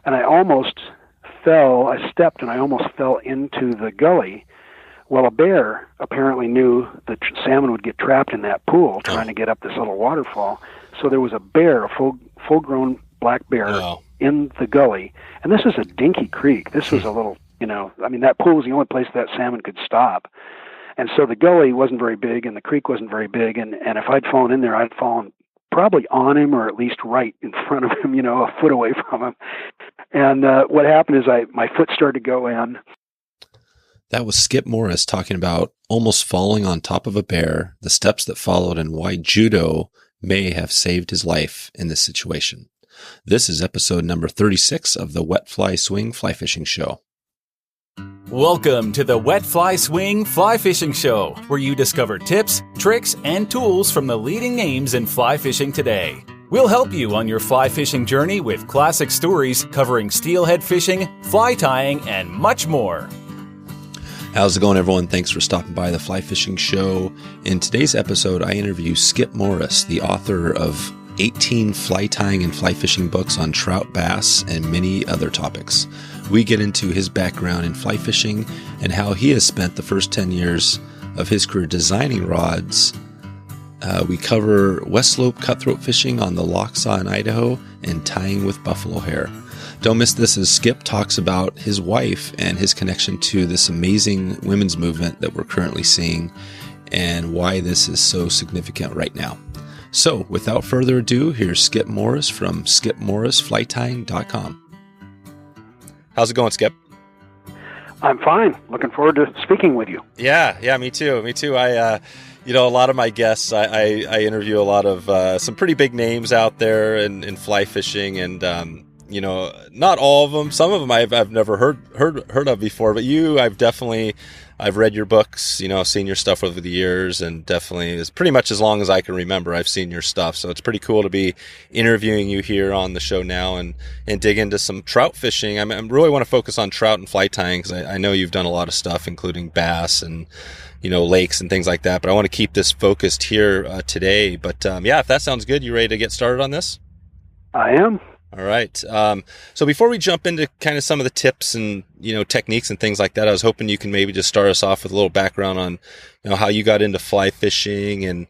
and I stepped and I almost fell into the gully. Well, a bear apparently knew that salmon would get trapped in that pool trying to get up this little waterfall. So there was a bear, a full-grown black bear in the gully. And this is a dinky creek. This was a little, that pool was the only place that salmon could stop. And so the gully wasn't very big and the creek wasn't very big. And if I'd fallen in there, I'd fallen probably on him or at least right in front of him, a foot away from him. And what happened is my foot started to go in. That was Skip Morris talking about almost falling on top of a bear, the steps that followed, and why judo may have saved his life in this situation. This is episode number 36 of the Wet Fly Swing Fly Fishing Show. Welcome to the Wet Fly Swing Fly Fishing Show, where you discover tips, tricks, and tools from the leading names in fly fishing today. We'll help you on your fly fishing journey with classic stories covering steelhead fishing, fly tying, and much more. How's it going, everyone? Thanks for stopping by the Fly Fishing Show. In today's episode, I interview Skip Morris, the author of 18 fly tying and fly fishing books on trout, bass, and many other topics. We get into his background in fly fishing and how he has spent the first 10 years of his career designing rods. We cover West Slope cutthroat fishing on the Lochsa in Idaho and tying with buffalo hair. Don't miss this as Skip talks about his wife and his connection to this amazing women's movement that we're currently seeing and why this is so significant right now. So without further ado, here's Skip Morris from skipmorrisflytying.com. How's it going, Skip? I'm fine. Looking forward to speaking with you. Yeah, me too. I, a lot of my guests, I interview a lot of some pretty big names out there in fly fishing, and not all of them. Some of them I've never heard of before, but I've read your books, seen your stuff over the years, and definitely is pretty much as long as I can remember, I've seen your stuff. So it's pretty cool to be interviewing you here on the show now and dig into some trout fishing. I really want to focus on trout and fly tying because I know you've done a lot of stuff, including bass and, lakes and things like that. But I want to keep this focused here today. But if that sounds good, you ready to get started on this? I am. All right. So before we jump into kind of some of the tips and, techniques and things like that, I was hoping you can maybe just start us off with a little background on, how you got into fly fishing and,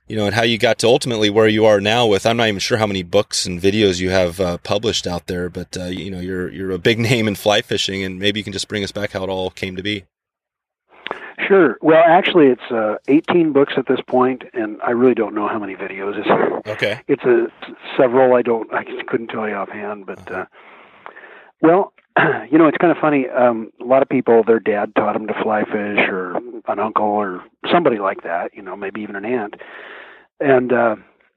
and how you got to ultimately where you are now with, I'm not even sure how many books and videos you have published out there, but, you're a big name in fly fishing, and maybe you can just bring us back how it all came to be. Sure. Well, actually, it's 18 books at this point, and I really don't know how many videos. Okay. It's several. I couldn't tell you offhand, but it's kind of funny. A lot of people, their dad taught them to fly fish, or an uncle, or somebody like that. Maybe even an aunt. And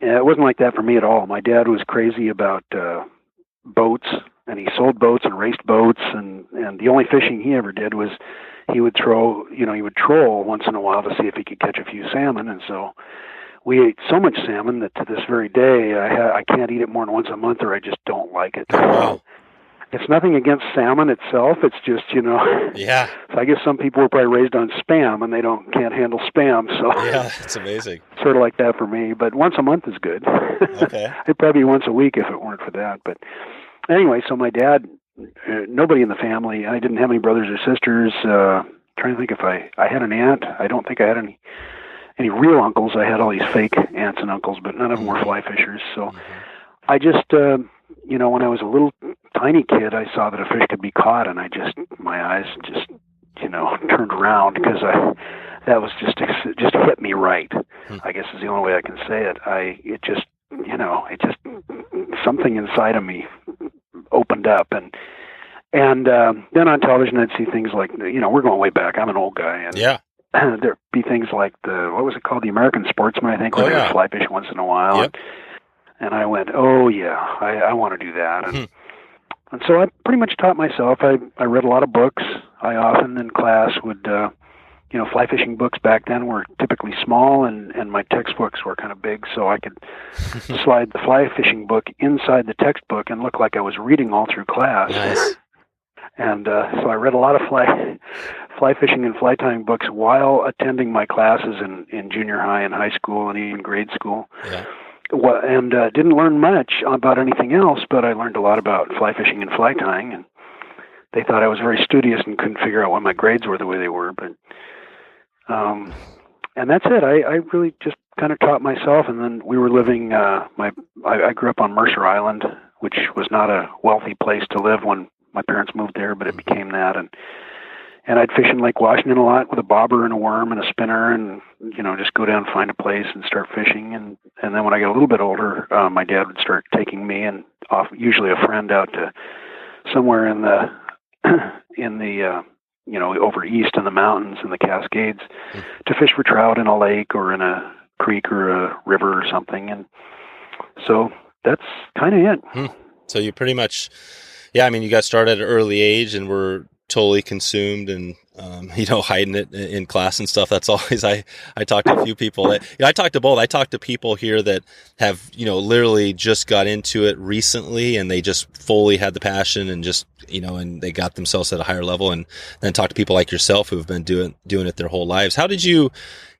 it wasn't like that for me at all. My dad was crazy about boats, and he sold boats and raced boats, and the only fishing he ever did was he would troll once in a while to see if he could catch a few salmon. And so we ate so much salmon that to this very day, I can't eat it more than once a month, or I just don't like it. Wow. It's nothing against salmon itself. It's just, Yeah. So I guess some people were probably raised on Spam, and they can't handle Spam. So yeah, it's amazing. Sort of like that for me. But once a month is good. Okay. It'd probably be once a week if it weren't for that. But anyway, so my dad, nobody in the family, I didn't have any brothers or sisters. Trying to think if I had an aunt. I don't think I had any real uncles. I had all these fake aunts and uncles, but none of them were fly fishers. So I just, when I was a little tiny kid, I saw that a fish could be caught, and my eyes just, turned around, because that was just hit me right. I guess is the only way I can say it. Something inside of me opened up, and then on television I'd see things like, we're going way back. I'm an old guy, and there'd be things like what was it called? The American Sportsman, I think, where they would fly fish once in a while. Yep. And I went, oh yeah, I want to do that. And so I pretty much taught myself. I read a lot of books. I often in class would, fly fishing books back then were typically small, and my textbooks were kind of big, so I could slide the fly fishing book inside the textbook and look like I was reading all through class. Nice. And so I read a lot of fly fishing and fly tying books while attending my classes in junior high and high school and even grade school. Yeah. didn't learn much about anything else, but I learned a lot about fly fishing and fly tying, and they thought I was very studious and couldn't figure out why my grades were the way they were. But and that's it. I really just kind of taught myself, and then we were living. I grew up on Mercer Island, which was not a wealthy place to live when my parents moved there, but it became that. And I'd fish in Lake Washington a lot with a bobber and a worm and a spinner, and just go down, find a place, and start fishing. And then when I got a little bit older, my dad would start taking me and usually a friend out to somewhere in the over east in the mountains in the Cascades to fish for trout in a lake or in a creek or a river or something. And so that's kind of it. So you pretty much, you got started at an early age and were totally consumed and, hiding it in class and stuff. That's always, I talked to a few people that, I talked to both. I talked to people here that have, literally just got into it recently and they just fully had the passion and just, and they got themselves at a higher level, and then talk to people like yourself who've been doing it their whole lives. How did you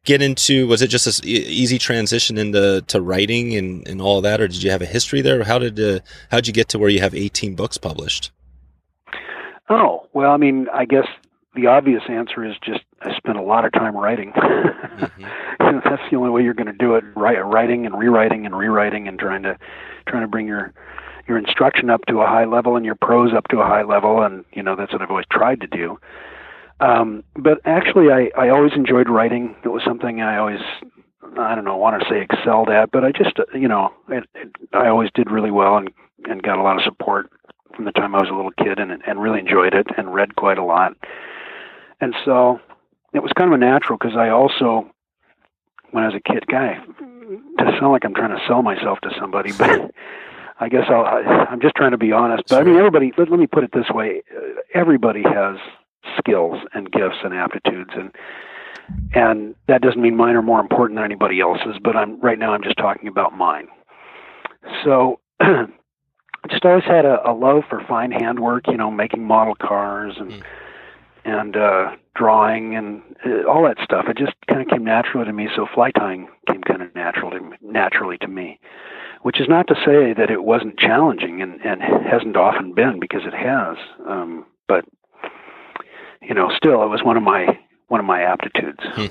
get into, was it just this easy transition into writing and all of that, or did you have a history there? How'd you get to where you have 18 books published? Oh, well, I guess the obvious answer is just I spent a lot of time writing. That's the only way you're going to do it, writing and rewriting and trying to bring your instruction up to a high level and your prose up to a high level, and that's what I've always tried to do. But actually, I always enjoyed writing. It was something I always, want to say excelled at, but I just, I always did really well and got a lot of support from the time I was a little kid, and really enjoyed it and read quite a lot. And so it was kind of a natural, because I also, when I was a kid, to sound like I'm trying to sell myself to somebody, but I guess I'm just trying to be honest. But everybody, let me put it this way. Everybody has skills and gifts and aptitudes, and that doesn't mean mine are more important than anybody else's, but right now I'm just talking about mine. So I just always had a love for fine handwork, making model cars and drawing and all that stuff. It just kind of came naturally to me. So fly tying came kind of naturally to me, which is not to say that it wasn't challenging and hasn't often been, because it has. But still, it was one of my aptitudes.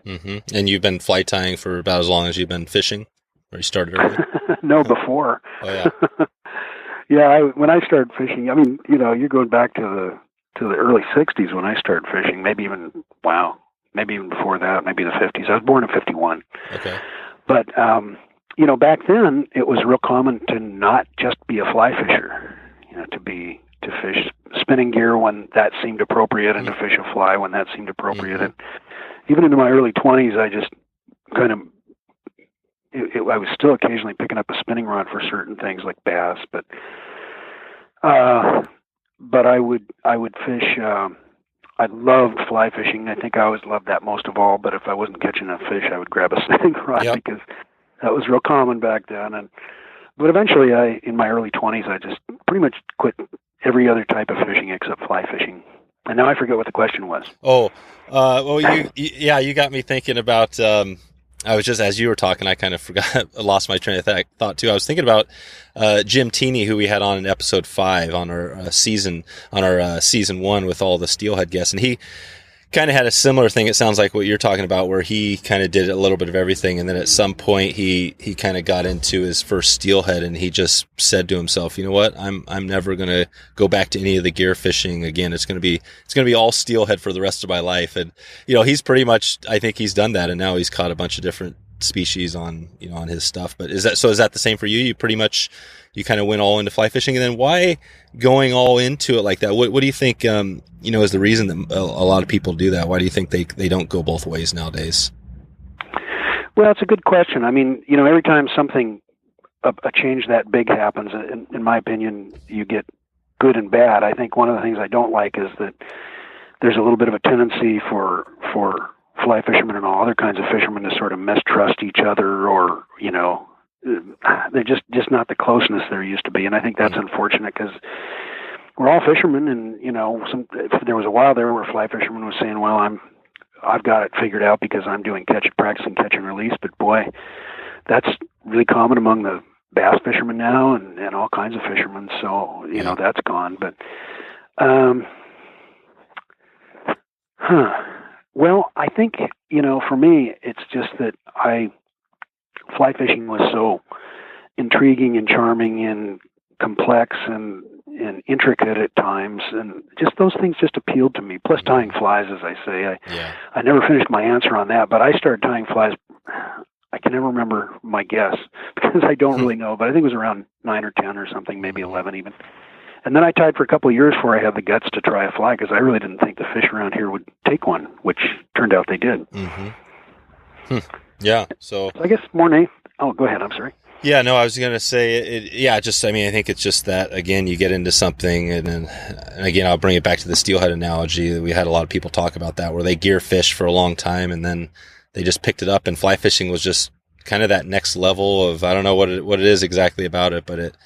Mm-hmm. And you've been fly tying for about as long as you've been fishing, or you started early? No, before. Oh yeah. Yeah, when I started fishing, you're going back to the early '60s when I started fishing. Maybe even before that, maybe the '50s. I was born in '51. Okay. But back then it was real common to not just be a fly fisher. To fish spinning gear when that seemed appropriate, and to fish a fly when that seemed appropriate. And even into my early 20s, I just kind of, I was still occasionally picking up a spinning rod for certain things like bass, but I would fish. I loved fly fishing. I think I always loved that most of all. But if I wasn't catching a fish, I would grab a spinning rod, because that was real common back then. But eventually, in my early 20s, I just pretty much quit every other type of fishing except fly fishing. And now I forget what the question was. Oh, well, you got me thinking about, I was just, as you were talking, I kind of forgot, I lost my train of thought too. I was thinking about Jim Teeney, who we had on in episode 5 on our season 1 with all the steelhead guests. And he kind of had a similar thing. It sounds like what you're talking about, where he kind of did a little bit of everything, and then at some point he kind of got into his first steelhead, and he just said to himself, you know what, I'm never going to go back to any of the gear fishing again. It's going to be all steelhead for the rest of my life. And he's pretty much, I think he's done that, and now he's caught a bunch of different species on his stuff. But is that the same for you? You pretty much, you kind of went all into fly fishing, and then why going all into it like that? What do you think, is the reason that a lot of people do that? Why do you think they don't go both ways nowadays? Well, it's a good question. Every time something, a change that big happens, in my opinion, you get good and bad. I think one of the things I don't like is that there's a little bit of a tendency for fly fishermen and all other kinds of fishermen to sort of mistrust each other, or, they're just not the closeness there used to be. And I think that's unfortunate, because we're all fishermen, and, there was a while there where fly fishermen was saying, well, I've got it figured out because I'm doing practicing catch and release, but boy, that's really common among the bass fishermen now, and all kinds of fishermen. So that's gone. But well, I think for me, it's just that fly fishing was so intriguing and charming and complex and intricate at times, and just those things just appealed to me. Plus tying flies, as I say. I never finished my answer on that, but I started tying flies. I can never remember my guess because I don't really know, but I think it was around 9 or 10 or something, maybe 11 even. And then I tied for a couple of years before I had the guts to try a fly because I really didn't think the fish around here would take one, which turned out they did. Yeah. So I guess more Oh, go ahead. I'm sorry. Yeah, no, I was going to say, I think it's just that, again, you get into something, and again, I'll bring it back to the steelhead analogy. We had a lot of people talk about that, where they gear fish for a long time, and then they just picked it up, and fly fishing was just kind of that next level of, I don't know what it is exactly about it, but it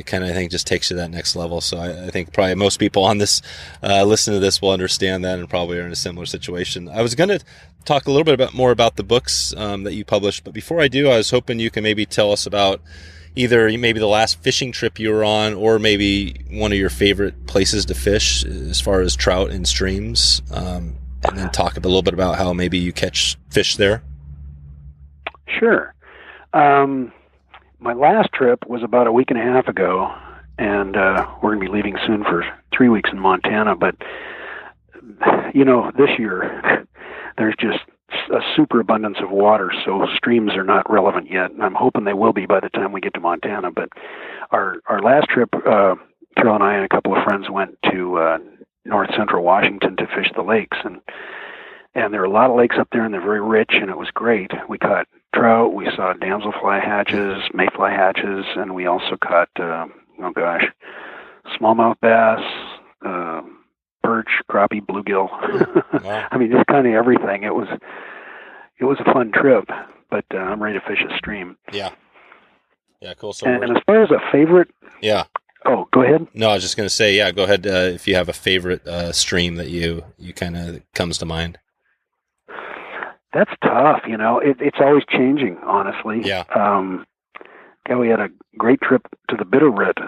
kind of, I think, just takes you to that next level. So I think probably most people on this, listen to this will understand that and probably are in a similar situation. I was going to talk a little bit more about the books that you published, but before I do, I was hoping you can maybe tell us about either maybe the last fishing trip you were on, or maybe one of your favorite places to fish as far as trout in streams, and then talk a little bit about how maybe you catch fish there. Sure. My last trip was about a week and a half ago, and we're going to be leaving soon for 3 weeks in Montana. But, this year there's just a superabundance of water, so streams are not relevant yet. And I'm hoping they will be by the time we get to Montana. But our last trip, Carol and I and a couple of friends went to north central Washington to fish the lakes. And there are a lot of lakes up there, and they're very rich, and it was great. We caught trout, we saw damselfly hatches, mayfly hatches, and we also caught, smallmouth bass, perch, crappie, bluegill. Wow. I mean, just kind of everything. It was a fun trip, but I'm ready to fish a stream. Yeah. Yeah, cool. So and as far as a favorite... Yeah. Oh, go ahead. No, I was just going to say, yeah, go ahead if you have a favorite stream that you kind of comes to mind. That's tough, it's always changing, honestly. Yeah. We had a great trip to the Bitterroot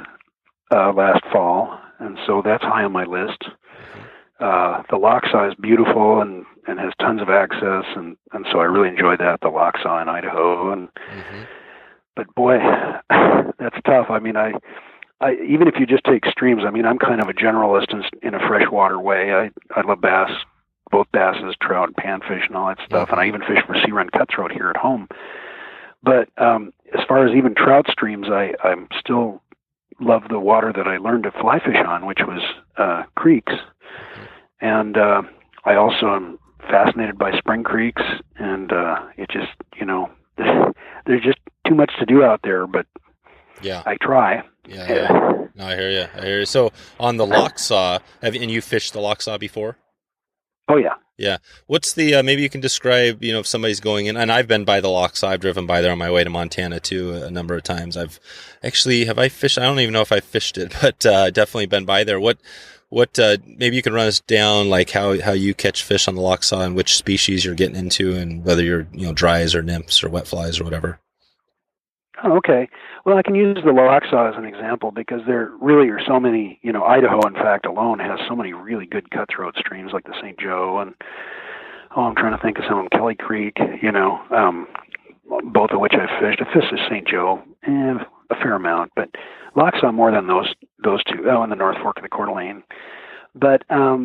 last fall, and so that's high on my list. The Lochsa is beautiful and has tons of access, and so I really enjoyed that, the Lochsa in Idaho. But boy, that's tough. I mean, I even if you just take streams, I mean, I'm kind of a generalist in a freshwater way. I love bass, both basses, trout, and panfish, and all that stuff. And I even fish for sea run cutthroat here at home. But as far as even trout streams, I still love the water that I learned to fly fish on, which was creeks. And I also am fascinated by spring creeks, and it just, there's just too much to do out there, but yeah, I try. Yeah. No, I hear you. So on the Lochsa, and you fished the Lochsa before? Oh, yeah. Yeah. What's the, maybe you can describe, if somebody's going in, and I've been by the Lochsa, I've driven by there on my way to Montana too a number of times. Have I fished? I don't even know if I fished it, but definitely been by there. What maybe you can run us down, like how you catch fish on the Lochsa and which species you're getting into, and whether you're, dries or nymphs or wet flies or whatever. Oh, okay. Well, I can use the Lochsa as an example because there really are so many, Idaho, in fact, alone has so many really good cutthroat streams like the St. Joe and, I'm trying to think of some, Kelly Creek, both of which I've fished. I fished the St. Joe, a fair amount, but Lochsa more than those two. Oh, and the North Fork of the Coeur d'Alene. But I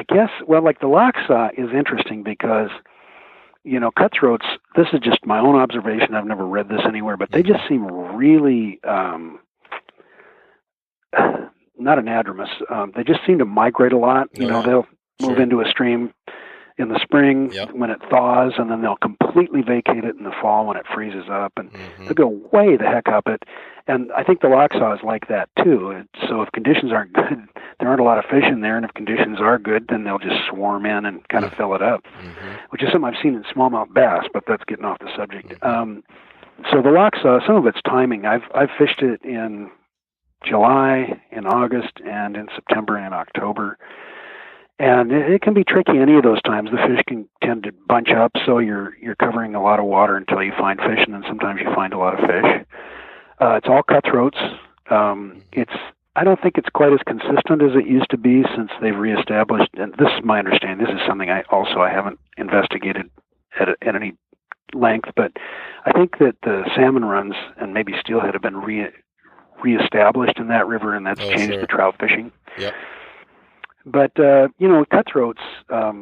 guess, like the Lochsa is interesting because cutthroats, this is just my own observation. I've never read this anywhere, but they just seem really, not anadromous. They just seem to migrate a lot. They'll move into a stream in the spring when it thaws, and then they'll completely vacate it in the fall when it freezes up, and they'll go way the heck up it. And I think the Lochsa is like that too. So if conditions aren't good, there aren't a lot of fish in there, and if conditions are good, then they'll just swarm in and kind of fill it up, which is something I've seen in smallmouth bass, but that's getting off the subject. So the Lochsa, some of it's timing. I've fished it in July, in August, and in September and October. And it can be tricky any of those times. The fish can tend to bunch up, so you're covering a lot of water until you find fish, and then sometimes you find a lot of fish. It's all cutthroats. I don't think it's quite as consistent as it used to be since they've reestablished, and this is my understanding. This is something I haven't investigated at any length, but I think that the salmon runs and maybe steelhead have been reestablished in that river, and that's changed the trout fishing. Yep. But cutthroats. I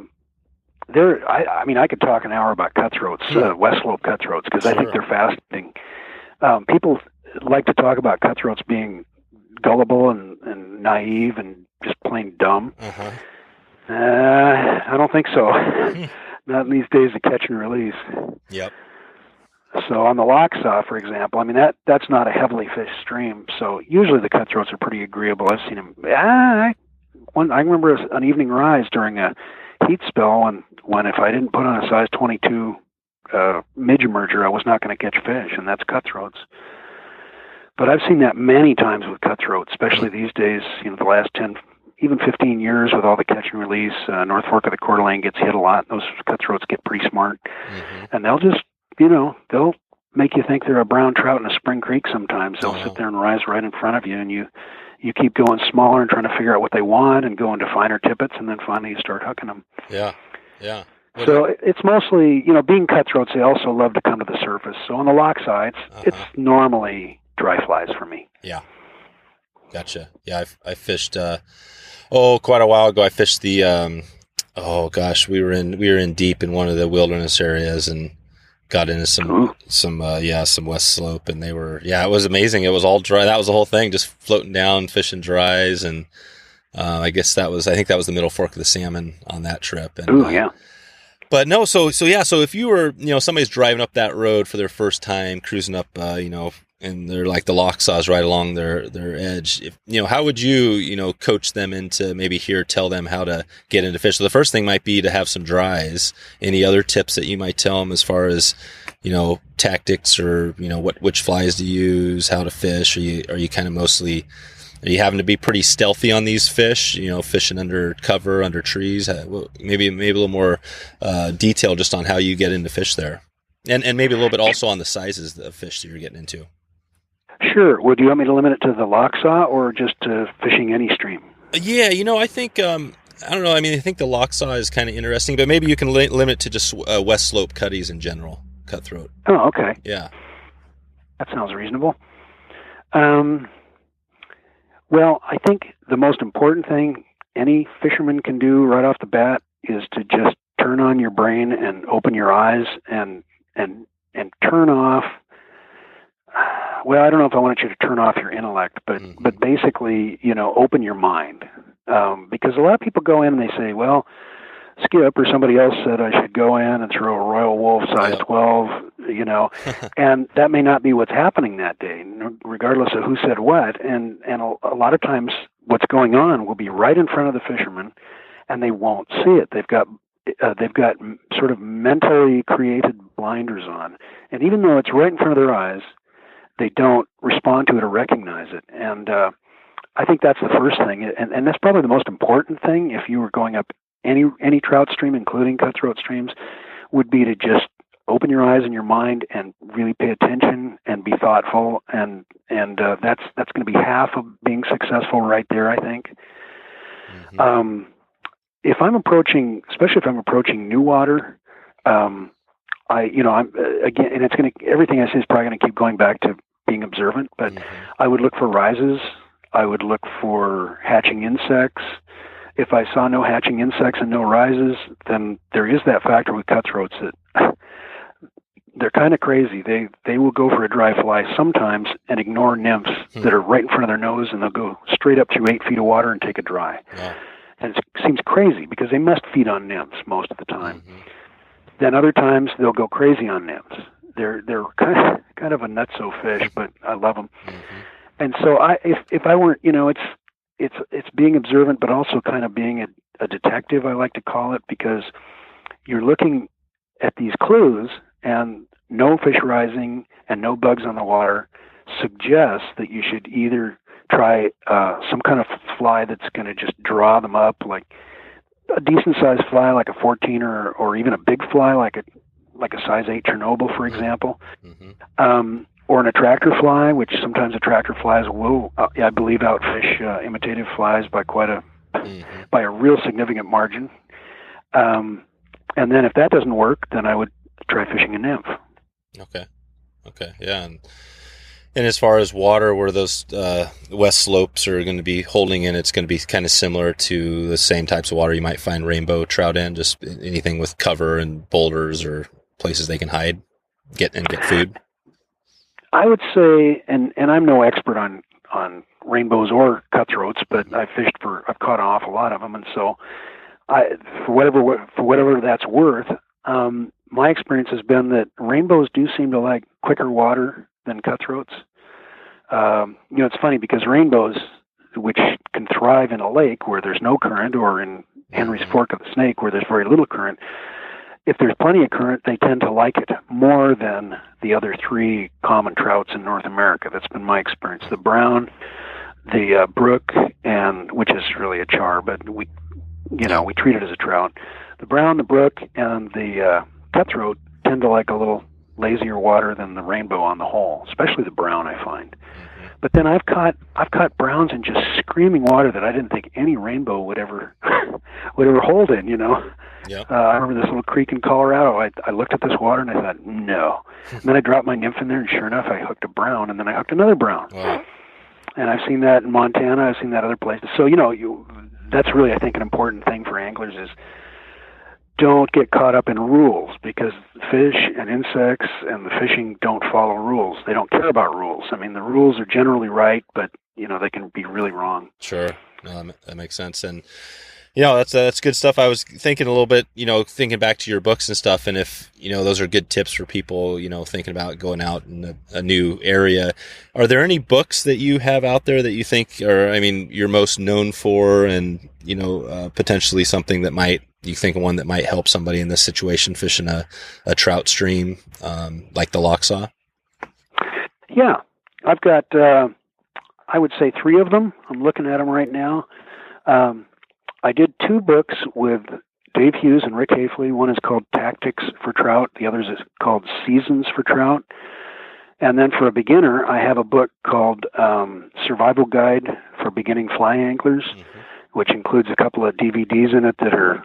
could talk an hour about cutthroats, West Slope cutthroats, because I think they're fascinating. People like to talk about cutthroats being gullible and naive and just plain dumb. Uh-huh. I don't think so. Not in these days of catch and release. Yep. So on the Lochsa, for example, that's not a heavily fished stream, so usually the cutthroats are pretty agreeable. I've seen them. I remember an evening rise during a heat spell when if I didn't put on a size 22 midge-emerger, I was not going to catch fish, and that's cutthroats. But I've seen that many times with cutthroats, especially these days, the last 10, even 15 years with all the catch and release. North Fork of the Coeur d'Alene gets hit a lot. Those cutthroats get pretty smart. Mm-hmm. And they'll just, they'll make you think they're a brown trout in a spring creek sometimes. They'll sit there and rise right in front of you, and you keep going smaller and trying to figure out what they want and go into finer tippets, and then finally you start hooking them. Yeah, yeah. So it's mostly, being cutthroats, they also love to come to the surface. So on the Lochsa, it's normally dry flies for me. Yeah. Gotcha. Yeah, I fished quite a while ago. I fished the we were in deep in one of the wilderness areas and got into some West Slope, and it was amazing. It was all dry. That was the whole thing, just floating down, fishing dries, and I think that was the Middle Fork of the Salmon on that trip. And, yeah. But no, so if you were, somebody's driving up that road for their first time, cruising up, and they're like the Lochsa's right along their edge, how would you, coach them into maybe tell them how to get into fish? So the first thing might be to have some dries. Any other tips that you might tell them as far as, tactics or, which flies to use, how to fish? Are you kind of mostly, are you having to be pretty stealthy on these fish, fishing under cover, under trees? Maybe a little more detail just on how you get into fish there. And maybe a little bit also on the sizes of fish that you're getting into. Sure. Well, do you want me to limit it to the Lochsa or just to fishing any stream? Yeah, I think, I don't know. I think the Lochsa is kind of interesting, but maybe you can limit it to just West Slope cutties in general, cutthroat. Oh, okay. Yeah. That sounds reasonable. Well, I think the most important thing any fisherman can do right off the bat is to just turn on your brain and open your eyes and turn off. Well, I don't know if I wanted you to turn off your intellect, but basically, open your mind. Because a lot of people go in and they say, well, Skip or somebody else said I should go in and throw a Royal Wolf size 12, and that may not be what's happening that day, regardless of who said what. And a lot of times what's going on will be right in front of the fisherman, and they won't see it. They've got sort of mentally created blinders on, and even though it's right in front of their eyes, they don't respond to it or recognize it. And I think that's the first thing, and that's probably the most important thing if you were going up any trout stream, including cutthroat streams, would be to just open your eyes and your mind and really pay attention and be thoughtful, and that's going to be half of being successful right there, I think. Mm-hmm. If I'm approaching new water, I'm again, and it's going to, everything I say is probably going to keep going back to being observant, but I would look for rises. I would look for hatching insects. If I saw no hatching insects and no rises, then there is that factor with cutthroats that they're kind of crazy. They will go for a dry fly sometimes and ignore nymphs that are right in front of their nose, and they'll go straight up through 8 feet of water and take a dry. Yeah. And it seems crazy because they must feed on nymphs most of the time. Mm-hmm. Then other times they'll go crazy on nymphs. They're kind of a nutso fish, but I love them. Mm-hmm. And so if I weren't, it's being observant, but also kind of being a detective, I like to call it, because you're looking at these clues, and no fish rising and no bugs on the water suggests that you should either try some kind of fly that's going to just draw them up, like a decent sized fly like a 14 or even a big fly like a size 8 Chernobyl, for example, or an attractor fly, which sometimes attractor flies will, I believe, outfish imitative flies by by a real significant margin. And then if that doesn't work, then I would try fishing a nymph. Okay, yeah. And as far as water, where those west slopes are going to be holding in, it's going to be kind of similar to the same types of water you might find rainbow trout in, just anything with cover and boulders or places they can hide, get food. I would say, and I'm no expert on rainbows or cutthroats, but I've caught an awful lot of them, and so for whatever that's worth, my experience has been that rainbows do seem to like quicker water than cutthroats. It's funny because rainbows, which can thrive in a lake where there's no current, or in Henry's Fork of the Snake where there's very little current, if there's plenty of current, they tend to like it more than the other three common trouts in North America. That's been my experience. The brown, the brook, and which is really a char, but we treat it as a trout. The brown, the brook, and the cutthroat tend to like a little lazier water than the rainbow on the whole, especially the brown, I find. But then I've caught browns in just screaming water that I didn't think any rainbow would ever hold in. Yep. I remember this little creek in Colorado. I looked at this water and I thought, no. And then I dropped my nymph in there, and sure enough, I hooked a brown, and then I hooked another brown. Wow. And I've seen that in Montana. I've seen that other places. So that's really, I think, an important thing for anglers is don't get caught up in rules, because fish and insects and the fishing don't follow rules. They don't care about rules. I mean, the rules are generally right, but they can be really wrong. Sure, no, that makes sense. And that's good stuff. I was thinking a little bit, thinking back to your books and stuff, and if those are good tips for people, thinking about going out in a new area. Are there any books that you have out there that you think you're most known for, and potentially something that you think one that might help somebody in this situation fishing a trout stream, like the Lochsa? Yeah, I've got, I would say 3 of them. I'm looking at them right now. I did 2 books with Dave Hughes and Rick Hafley. One is called Tactics for Trout. The other is called Seasons for Trout. And then for a beginner, I have a book called Survival Guide for Beginning Fly Anglers, which includes a couple of DVDs in it that are,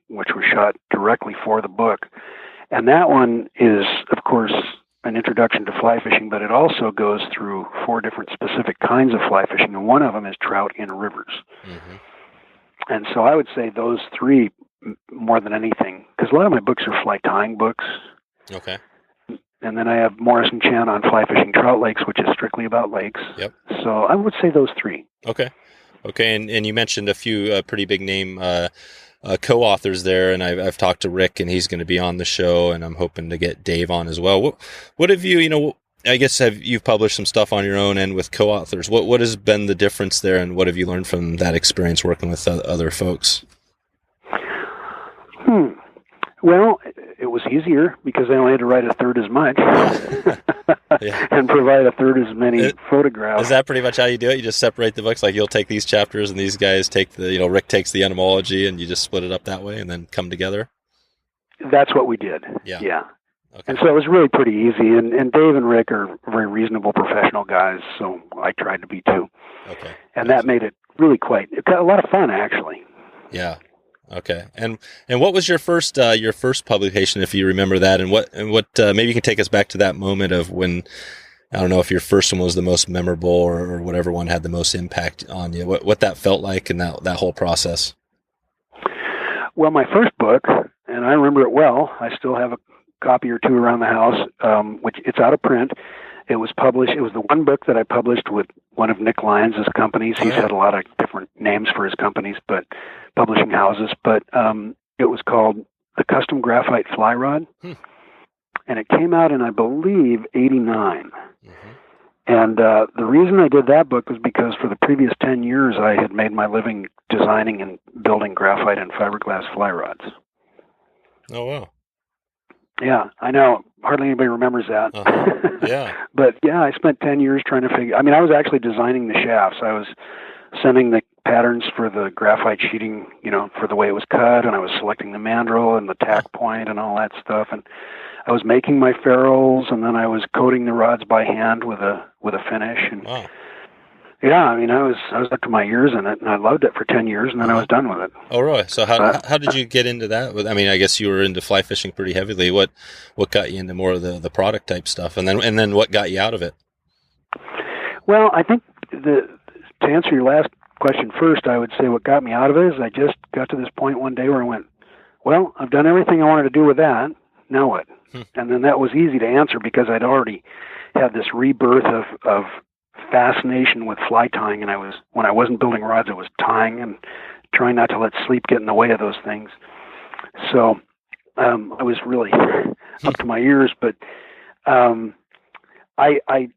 which were shot directly for the book. And that one is, of course, an introduction to fly fishing, but it also goes through 4 different specific kinds of fly fishing, and one of them is trout in rivers. And so I would say those 3 more than anything, because a lot of my books are fly tying books. Okay. And then I have Morris and Chan on fly fishing trout lakes, which is strictly about lakes. Yep. So I would say those 3. Okay. And you mentioned a few pretty big name co-authors there, and I've talked to Rick, and he's going to be on the show, and I'm hoping to get Dave on as well. What have you, I guess you've published some stuff on your own and with co-authors. What has been the difference there, and what have you learned from that experience working with other folks? Well, it was easier because I only had to write a third as much and provide a third as many photographs. Is that pretty much how you do it? You just separate the books? Like you'll take these chapters and these guys take Rick takes the entomology, and you just split it up that way and then come together? That's what we did. Yeah. Okay. And so it was really pretty easy. And Dave and Rick are very reasonable professional guys, so I tried to be too. Okay. And that made it really it got a lot of fun, actually. Yeah. Okay. And what was your first publication, if you remember that, and what maybe you can take us back to that moment of when, I don't know if your first one was the most memorable or whatever one had the most impact on you, what that felt like and that whole process. Well, my first book, and I remember it well, I still have a copy or 2 around the house, which it's out of print. It was the one book that I published with one of Nick Lyons' companies. He's had a lot of different names for his companies, but publishing houses. But it was called The Custom Graphite Fly Rod. And it came out in, I believe, 89. And the reason I did that book was because for the previous 10 years, I had made my living designing and building graphite and fiberglass fly rods. Oh, wow. Yeah, I know. Hardly anybody remembers that. Yeah. But yeah, I spent 10 years trying to I was actually designing the shafts. I was sending the patterns for the graphite sheeting, for the way it was cut, and I was selecting the mandrel and the tack point and all that stuff, and I was making my ferrules, and then I was coating the rods by hand with a finish, and wow. Yeah, I mean, I was up to my ears in it, and I loved it for 10 years, and then I was done with it. Oh, really? So how did you get into that? I mean, I guess you were into fly fishing pretty heavily. What got you into more of the product type stuff, and then what got you out of it? Well, I think to answer your last question first, I would say what got me out of it is I just got to this point one day where I went, well, I've done everything I wanted to do with that. Now what? And then that was easy to answer because I'd already had this rebirth of fascination with fly tying, and when I wasn't building rods, I was tying and trying not to let sleep get in the way of those things. So I was really up to my ears. But I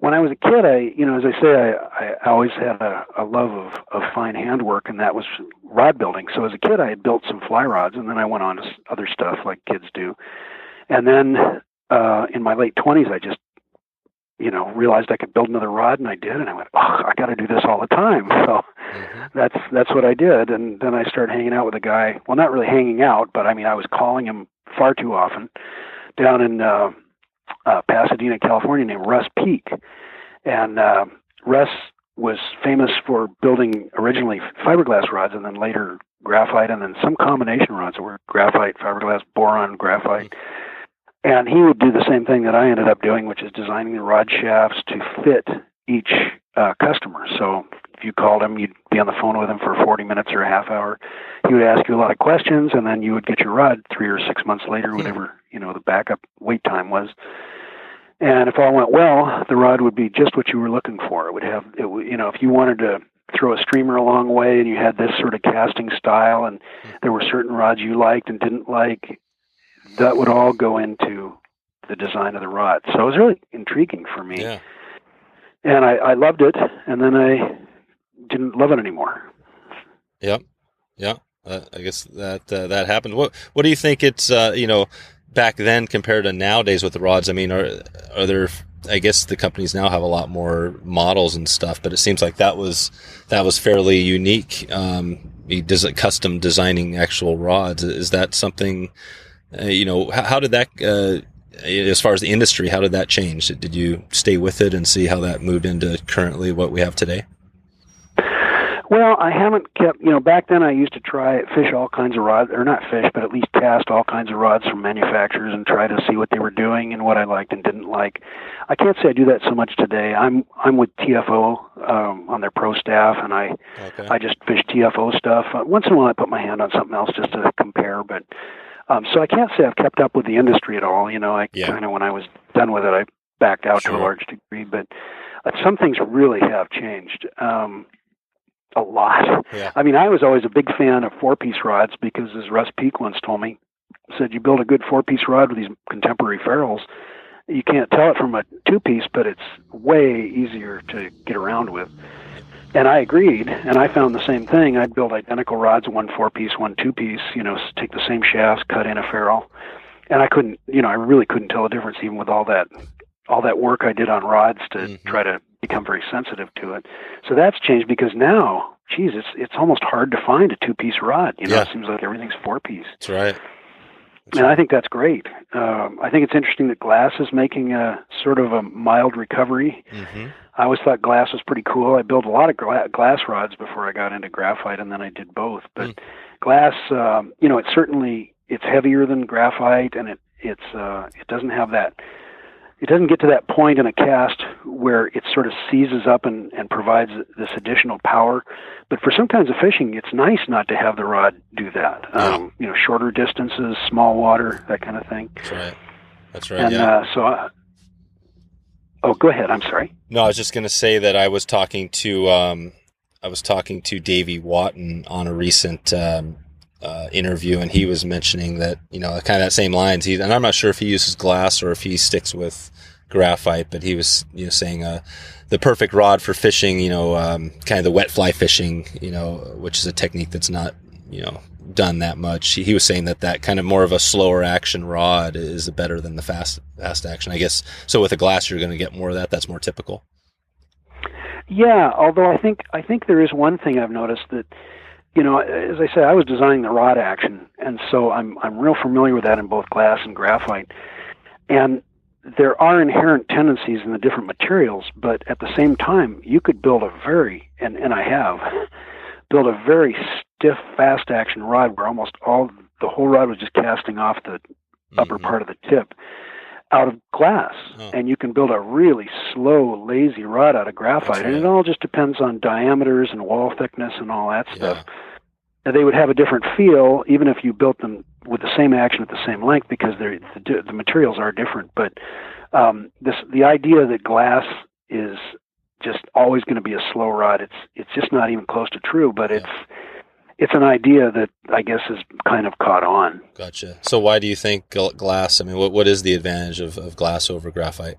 when I was a kid, as I say, I always had a love of fine handwork, and that was rod building. So as a kid, I had built some fly rods, and then I went on to other stuff like kids do. And then in my late 20s, I just realized I could build another rod, and I did, and I went, I got to do this all the time. So that's what I did, and then I started hanging out with a guy. Well, not really hanging out, but I mean, I was calling him far too often down in Pasadena, California, named Russ Peak, and Russ was famous for building originally fiberglass rods, and then later graphite, and then some combination rods that were graphite, fiberglass, boron, graphite. And he would do the same thing that I ended up doing, which is designing the rod shafts to fit each customer. So if you called him, you'd be on the phone with him for 40 minutes or a half hour. He would ask you a lot of questions, and then you would get your rod 3 or 6 months later, whatever the backup wait time was. And if all went well, the rod would be just what you were looking for. It would have, if you wanted to throw a streamer a long way and you had this sort of casting style, and there were certain rods you liked and didn't like, that would all go into the design of the rod. So it was really intriguing for me. Yeah. And I loved it, and then I didn't love it anymore. Yep. Yeah. I guess that happened. What do you think it's, back then compared to nowadays with the rods? I mean, are there, I guess the companies now have a lot more models and stuff, but it seems like that was fairly unique. Custom designing actual rods. Is that something, how did that, as far as the industry, how did that change? Did you stay with it and see how that moved into currently what we have today? Well, I haven't kept, back then I used to fish all kinds of rods, or not fish, but at least cast all kinds of rods from manufacturers and try to see what they were doing and what I liked and didn't like. I can't say I do that so much today. I'm with TFO on their pro staff, and I just fish TFO stuff. Once in a while I put my hand on something else just to compare, but so I can't say I've kept up with the industry at all. Kind of, when I was done with it, I backed out to a large degree, but some things really have changed. A lot. Yeah. I mean, I was always a big fan of 4-piece rods because, as Russ Peak once told me, said you build a good 4-piece rod with these contemporary ferrules, you can't tell it from a 2-piece, but it's way easier to get around with. And I agreed, and I found the same thing. I'd build identical rods, one 4-piece, one 2-piece, take the same shafts, cut in a ferrule, and I couldn't, I really couldn't tell the difference even with all that work I did on rods to try to become very sensitive to it. So that's changed because now, it's almost hard to find a 2-piece rod. It seems like everything's 4-piece. That's right. And I think that's great. I think it's interesting that glass is making a sort of a mild recovery. Mm-hmm. I always thought glass was pretty cool. I built a lot of glass rods before I got into graphite, and then I did both. But glass, it's heavier than graphite, and it doesn't have that. It doesn't get to that point in a cast where it sort of seizes up and provides this additional power. But for some kinds of fishing, it's nice not to have the rod do that. Shorter distances, small water, that kind of thing. That's right. And go ahead. I'm sorry. No, I was just going to say that I was talking to Davey Watton on a recent interview, and he was mentioning that, kind of that same lines. And I'm not sure if he uses glass or if he sticks with graphite, but he was, saying the perfect rod for fishing, kind of the wet fly fishing, which is a technique that's not, done that much. He was saying that kind of more of a slower action rod is better than the fast action, I guess. So with a glass, you're going to get more of that. That's more typical. Yeah, although I think there is one thing I've noticed that, as I said, I was designing the rod action, and so I'm real familiar with that in both glass and graphite. And there are inherent tendencies in the different materials, but at the same time, you could build and I have built a very stiff, fast action rod where almost the whole rod was just casting off the upper part of the tip out of glass. And you can build a really slow, lazy rod out of graphite. And it all just depends on diameters and wall thickness and all that stuff. Now, they would have a different feel even if you built them with the same action at the same length, because the materials are different. But the idea that glass is just always going to be a slow rod, it's just not even close to true. But it's an idea that I guess is kind of caught on. Gotcha. So why do you think glass? I mean, what is the advantage of glass over graphite?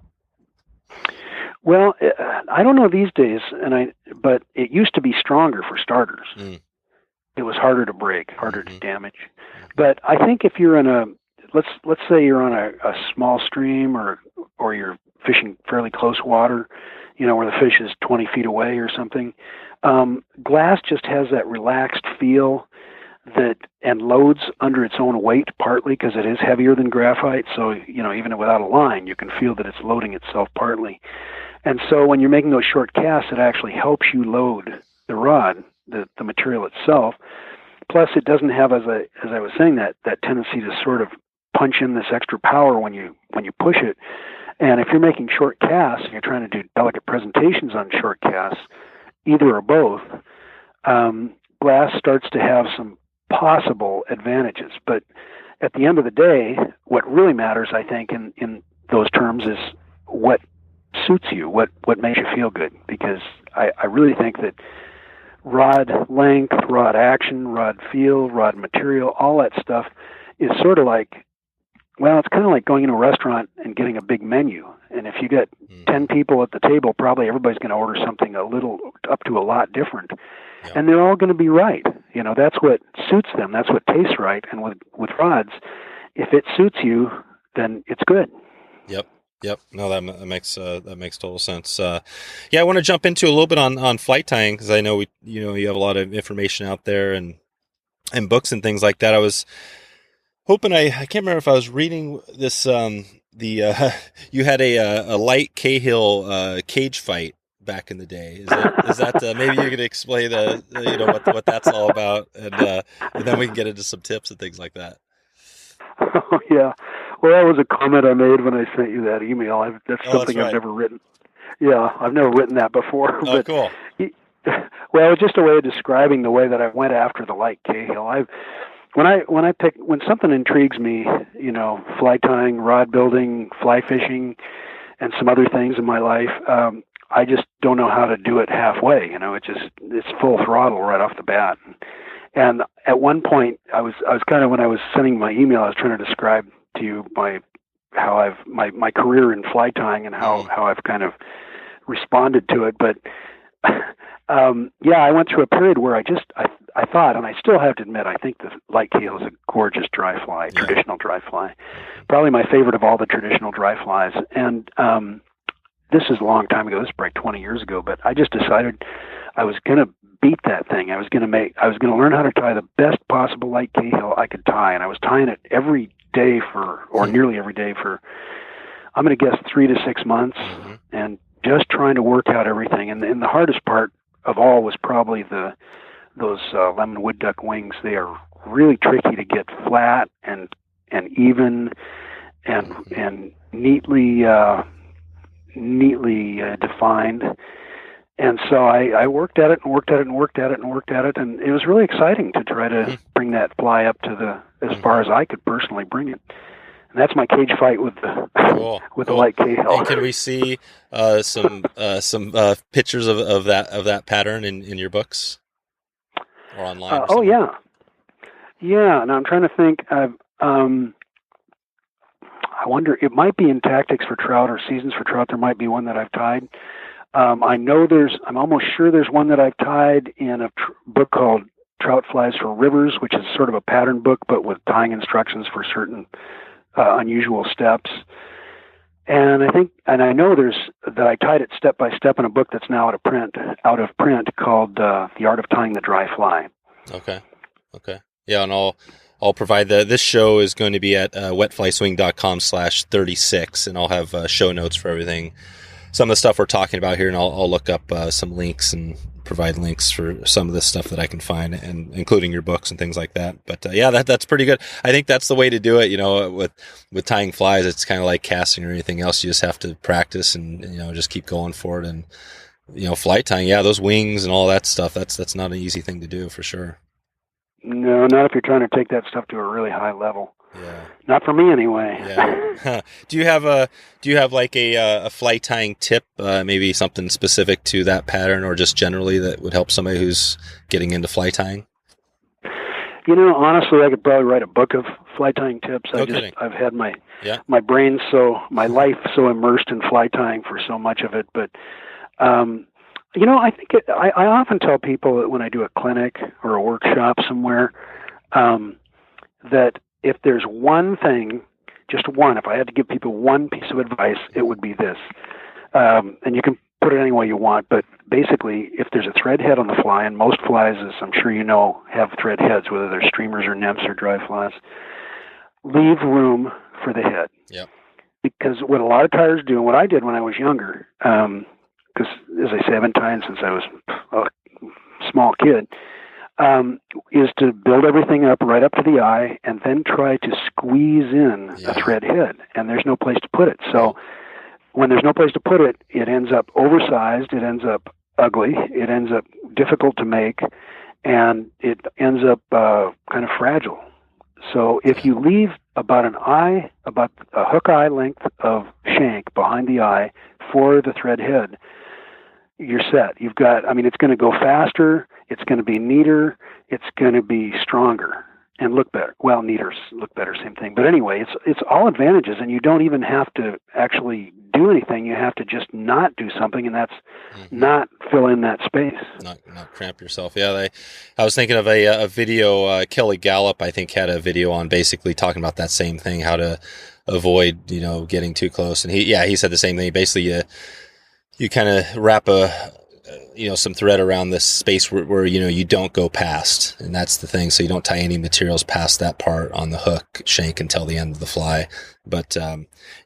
Well, I don't know these days, but it used to be stronger for starters. It was harder to break, harder to damage. But I think if you're in let's say you're on a small stream or you're fishing fairly close water, where the fish is 20 feet away or something, glass just has that relaxed feel and loads under its own weight, partly because it is heavier than graphite. So, even without a line, you can feel that it's loading itself partly. And so when you're making those short casts, it actually helps you load the rod, the material itself. Plus, it doesn't have, as I was saying, that tendency to sort of punch in this extra power when you push it. And if you're making short casts and you're trying to do delicate presentations on short casts, either or both, glass starts to have some possible advantages. But at the end of the day, what really matters, I think, in those terms is what suits you, what makes you feel good. Because I really think that rod length, rod action, rod feel, rod material, all that stuff is sort of like, well, it's kind of like going into a restaurant and getting a big menu. And if you get 10 people at the table, probably everybody's going to order something a little up to a lot different. Yep. And they're all going to be right. That's what suits them. That's what tastes right. And with rods, if it suits you, then it's good. Yep. No, that makes total sense. I want to jump into a little bit on flight tying, because I know you have a lot of information out there and books and things like that. I was hoping I can't remember if I was reading this. You had a light Cahill cage fight back in the day. Is that maybe you could explain what that's all about, and then we can get into some tips and things like that. Oh yeah. Well, that was a comment I made when I sent you that email. That's something I've never written. Yeah, I've never written that before. Oh, but cool. Well, it's just a way of describing the way that I went after the light Cahill. When something intrigues me, fly tying, rod building, fly fishing, and some other things in my life, I just don't know how to do it halfway. It's full throttle right off the bat. And at one point, I was kind of, when I was sending my email, I was trying to describe to you my career in fly tying and how I've kind of responded to it. But I went through a period where I thought, and I still have to admit, I think the light Cahill is a gorgeous dry fly, traditional dry fly, probably my favorite of all the traditional dry flies. And this is a long time ago. This is probably 20 years ago. But I just decided I was going to beat that thing. I was going to learn how to tie the best possible light Cahill I could tie, and I was tying it every day or nearly every day for, I'm going to guess, 3 to 6 months, and just trying to work out everything. And the hardest part of all was probably those lemon wood duck wings. They are really tricky to get flat and even and neatly defined. And so I worked at it and worked at it and worked at it and worked at it, and it was really exciting to try to bring that fly up to as far as I could personally bring it. And that's my cage fight with the the light Cahill. And can we see some pictures of that pattern in your books or online? Or yeah. And I'm trying to think. I wonder, it might be in Tactics for Trout or Seasons for Trout. There might be one that I've tied. I'm almost sure there's one that I've tied in a book called Trout Flies for Rivers, which is sort of a pattern book, but with tying instructions for certain unusual steps. And I know that I tied it step by step in a book that's now out of print called The Art of Tying the Dry Fly. Okay. Yeah, and I'll provide this show is going to be at wetflyswing.com/36, and I'll have show notes for everything. Some of the stuff we're talking about here, and I'll look up some links and provide links for some of the stuff that I can find, and including your books and things like that. But yeah, that's pretty good. I think that's the way to do it. With tying flies, it's kind of like casting or anything else. You just have to practice and just keep going for it. And flight tying, yeah, those wings and all that stuff. That's not an easy thing to do for sure. No, not if you're trying to take that stuff to a really high level. Yeah. Not for me anyway. Yeah. Do you have like a fly tying tip, maybe something specific to that pattern or just generally that would help somebody who's getting into fly tying? Honestly, I could probably write a book of fly tying tips. I've had my brain my life so immersed in fly tying for so much of it. But, I think I often tell people that when I do a clinic or a workshop somewhere, that if there's one thing, just one, if I had to give people one piece of advice, it would be this. And you can put it any way you want, but basically, if there's a thread head on the fly, and most flies, as I'm sure you know, have thread heads, whether they're streamers or nymphs or dry flies, leave room for the head. Yep. Because what a lot of tyers do, and what I did when I was younger, because as I say, I've been tying since I was a small kid, is to build everything up right up to the eye and then try to squeeze in a thread head, and there's no place to put it. So when there's no place to put it, it ends up oversized, it ends up ugly, it ends up difficult to make, and it ends up kind of fragile. So if you leave about a hook eye length of shank behind the eye for the thread head, you're set. You've got, it's going to go faster, it's going to be neater, it's going to be stronger and look better. Well, neater, look better, same thing. But anyway, it's all advantages, and you don't even have to actually do anything. You have to just not do something, and that's not fill in that space. Not cramp yourself. Yeah, I was thinking of a video. Kelly Gallup, I think, had a video on basically talking about that same thing, how to avoid getting too close. And he said the same thing. Basically, you kind of wrap some thread around this space where you don't go past, and that's the thing. So you don't tie any materials past that part on the hook shank until the end of the fly. But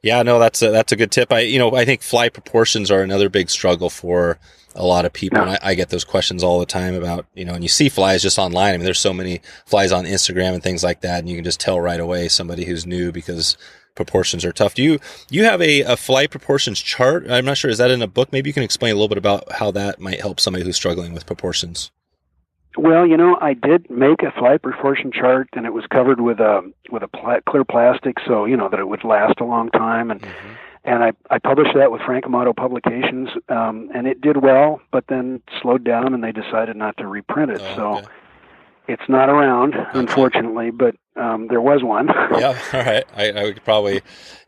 that's a good tip. I think fly proportions are another big struggle for a lot of people. And I get those questions all the time about and you see flies just online. There's so many flies on Instagram and things like that, and you can just tell right away somebody who's new because proportions are tough. Do you have a fly proportions chart? I'm not sure. Is that in a book? Maybe you can explain a little bit about how that might help somebody who's struggling with proportions. Well, I did make a fly proportion chart, and it was covered with clear plastic, so that it would last a long time. And I published that with Frank Amato Publications, and it did well, but then slowed down, and they decided not to reprint it. It's not around, unfortunately, but there was one. Yeah, all right. I would probably,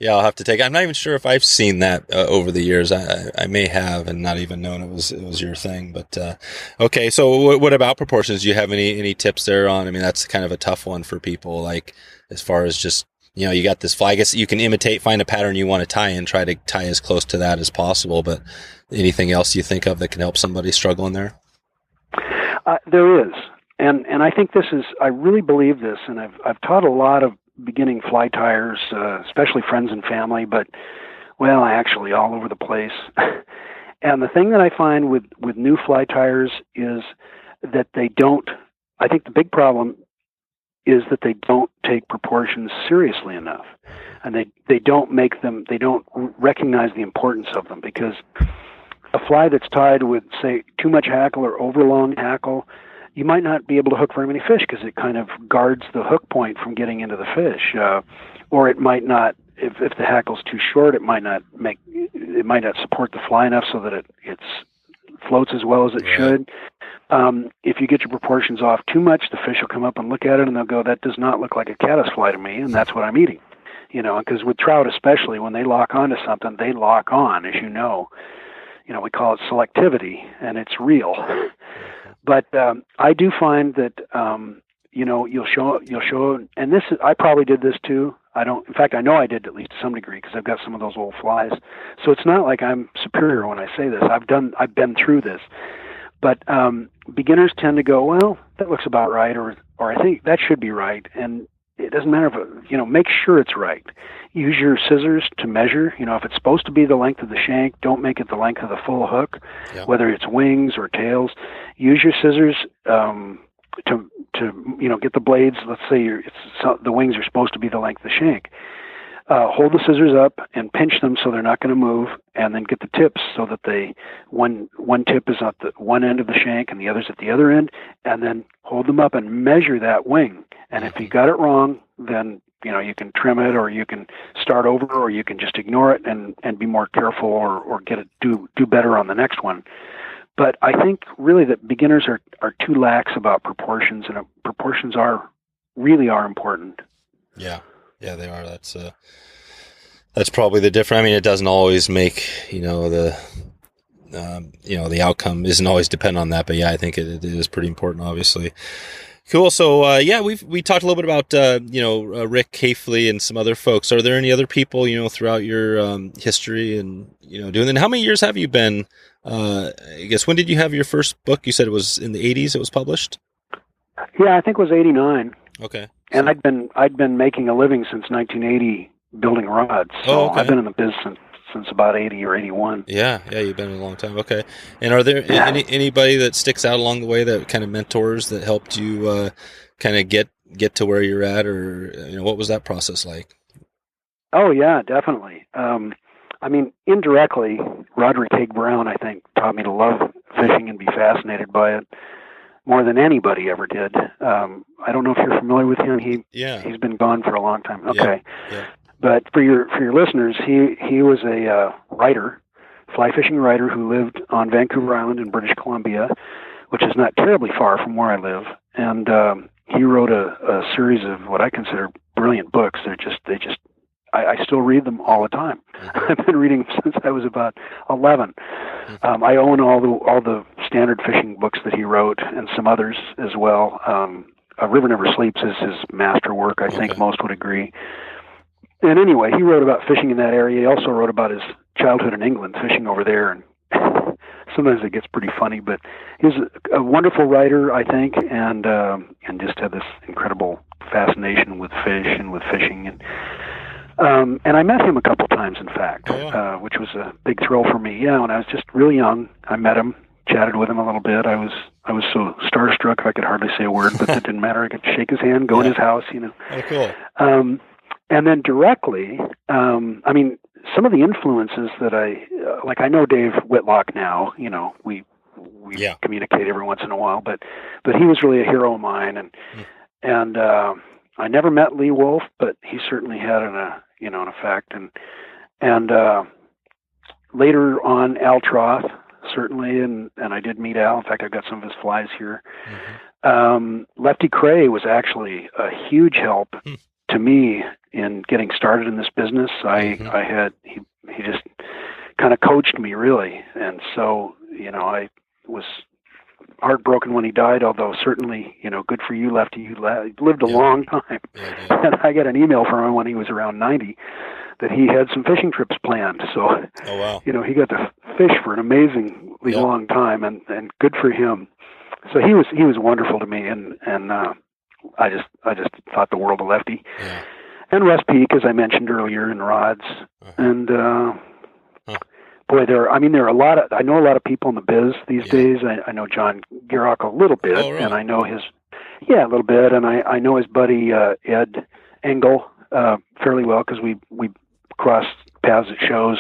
I'll have to take it. I'm not even sure if I've seen that over the years. I may have and not even known it was your thing. But okay, so what about proportions? Do you have any tips there on? That's kind of a tough one for people, like as far as just, you got this fly. I guess you can find a pattern you want to tie in, try to tie as close to that as possible. But anything else you think of that can help somebody struggling there? There is. And I think I really believe this, and I've taught a lot of beginning fly tyers, especially friends and family, but, actually all over the place. And the thing that I find with new fly tyers is that I think the big problem is that they don't take proportions seriously enough. And they don't recognize the importance of them, because a fly that's tied with, say, too much hackle or overlong hackle, you might not be able to hook very many fish because it kind of guards the hook point from getting into the fish. Or it might not, if the hackle's too short, it might not support the fly enough so that it floats as well as it should. If you get your proportions off too much, the fish will come up and look at it and they'll go, that does not look like a caddisfly to me, and that's what I'm eating. Because with trout especially, when they lock onto something, they lock on, as you know. We call it selectivity, and it's real. But I do find that you'll show, and I probably did this too. In fact, I know I did at least to some degree because I've got some of those old flies. So it's not like I'm superior when I say this. I've been through this. But beginners tend to go, well, that looks about right, or I think that should be right. And it doesn't matter if make sure it's right. Use your scissors to measure. If it's supposed to be the length of the shank, don't make it the length of the full hook, whether it's wings or tails. Use your scissors to get the blades. Let's say the wings are supposed to be the length of the shank. Hold the scissors up and pinch them so they're not going to move, and then get the tips so that one tip is at the one end of the shank and the other's at the other end, and then hold them up and measure that wing. And if you got it wrong, then you can trim it, or you can start over, or you can just ignore it and be more careful, or get it do better on the next one. But I think really that beginners are too lax about proportions, and proportions really are important. Yeah, they are. That's probably the difference. I mean, it doesn't always make the outcome isn't always depend on that, but yeah, I think it is pretty important, obviously. Cool. So we talked a little bit about Rick Cafley and some other folks. Are there any other people throughout your history and doing? And how many years have you been? I guess when did you have your first book? You said it was in the 80s. It was published. Yeah, I think it was 89. Okay. And I'd been making a living since 1980 building rods. So I've been in the business since about 80 or 81. Yeah, you've been in a long time. Okay. And are there anybody that sticks out along the way, that kind of mentors that helped you kind of get to where you're at, or what was that process like? Oh yeah, definitely. I mean, indirectly, Roderick Haig Brown, I think, taught me to love fishing and be fascinated by it more than anybody ever did. I don't know if you're familiar with him. He's been gone for a long time. Okay. Yeah. But for your listeners, he was a writer, fly fishing writer, who lived on Vancouver Island in British Columbia, which is not terribly far from where I live. And he wrote a series of what I consider brilliant books. I still read them all the time. I've been reading since I was about 11. I own all the standard fishing books that he wrote, and some others as well. River Never Sleeps is his masterwork. I think most would agree. And anyway, he wrote about fishing in that area. He also wrote about his childhood in England, fishing over there, and sometimes it gets pretty funny. But he's a wonderful writer, I think, and just had this incredible fascination with fish and with fishing. And I met him a couple times, in fact, which was a big thrill for me. Yeah, when I was just really young, I met him, chatted with him a little bit. I was so starstruck I could hardly say a word, but it didn't matter. I could shake his hand, go in his house, Oh, cool. And then directly, I mean, some of the influences that I know Dave Whitlock now. We communicate every once in a while, but he was really a hero of mine, and I never met Lee Wolf, but he certainly had an effect, and later on Al Troth, certainly, and I did meet Al. In fact, I've got some of his flies here. Lefty Cray was actually a huge help to me in getting started in this business. He just kind of coached me, really, and so I was heartbroken when he died, although certainly, good for you, Lefty. You lived a long time. And I got an email from him when he was around 90 that he had some fishing trips planned. So, he got to fish for an amazingly long time, and good for him. So he was wonderful to me, and I just thought the world of Lefty. Yeah. And Russ Peak, as I mentioned earlier, in rods. And boy, there are a lot of, I know a lot of people in the biz these days. I know John Garrock a little bit, and I know a little bit, and I know his buddy Ed Engel fairly well, because we crossed paths at shows,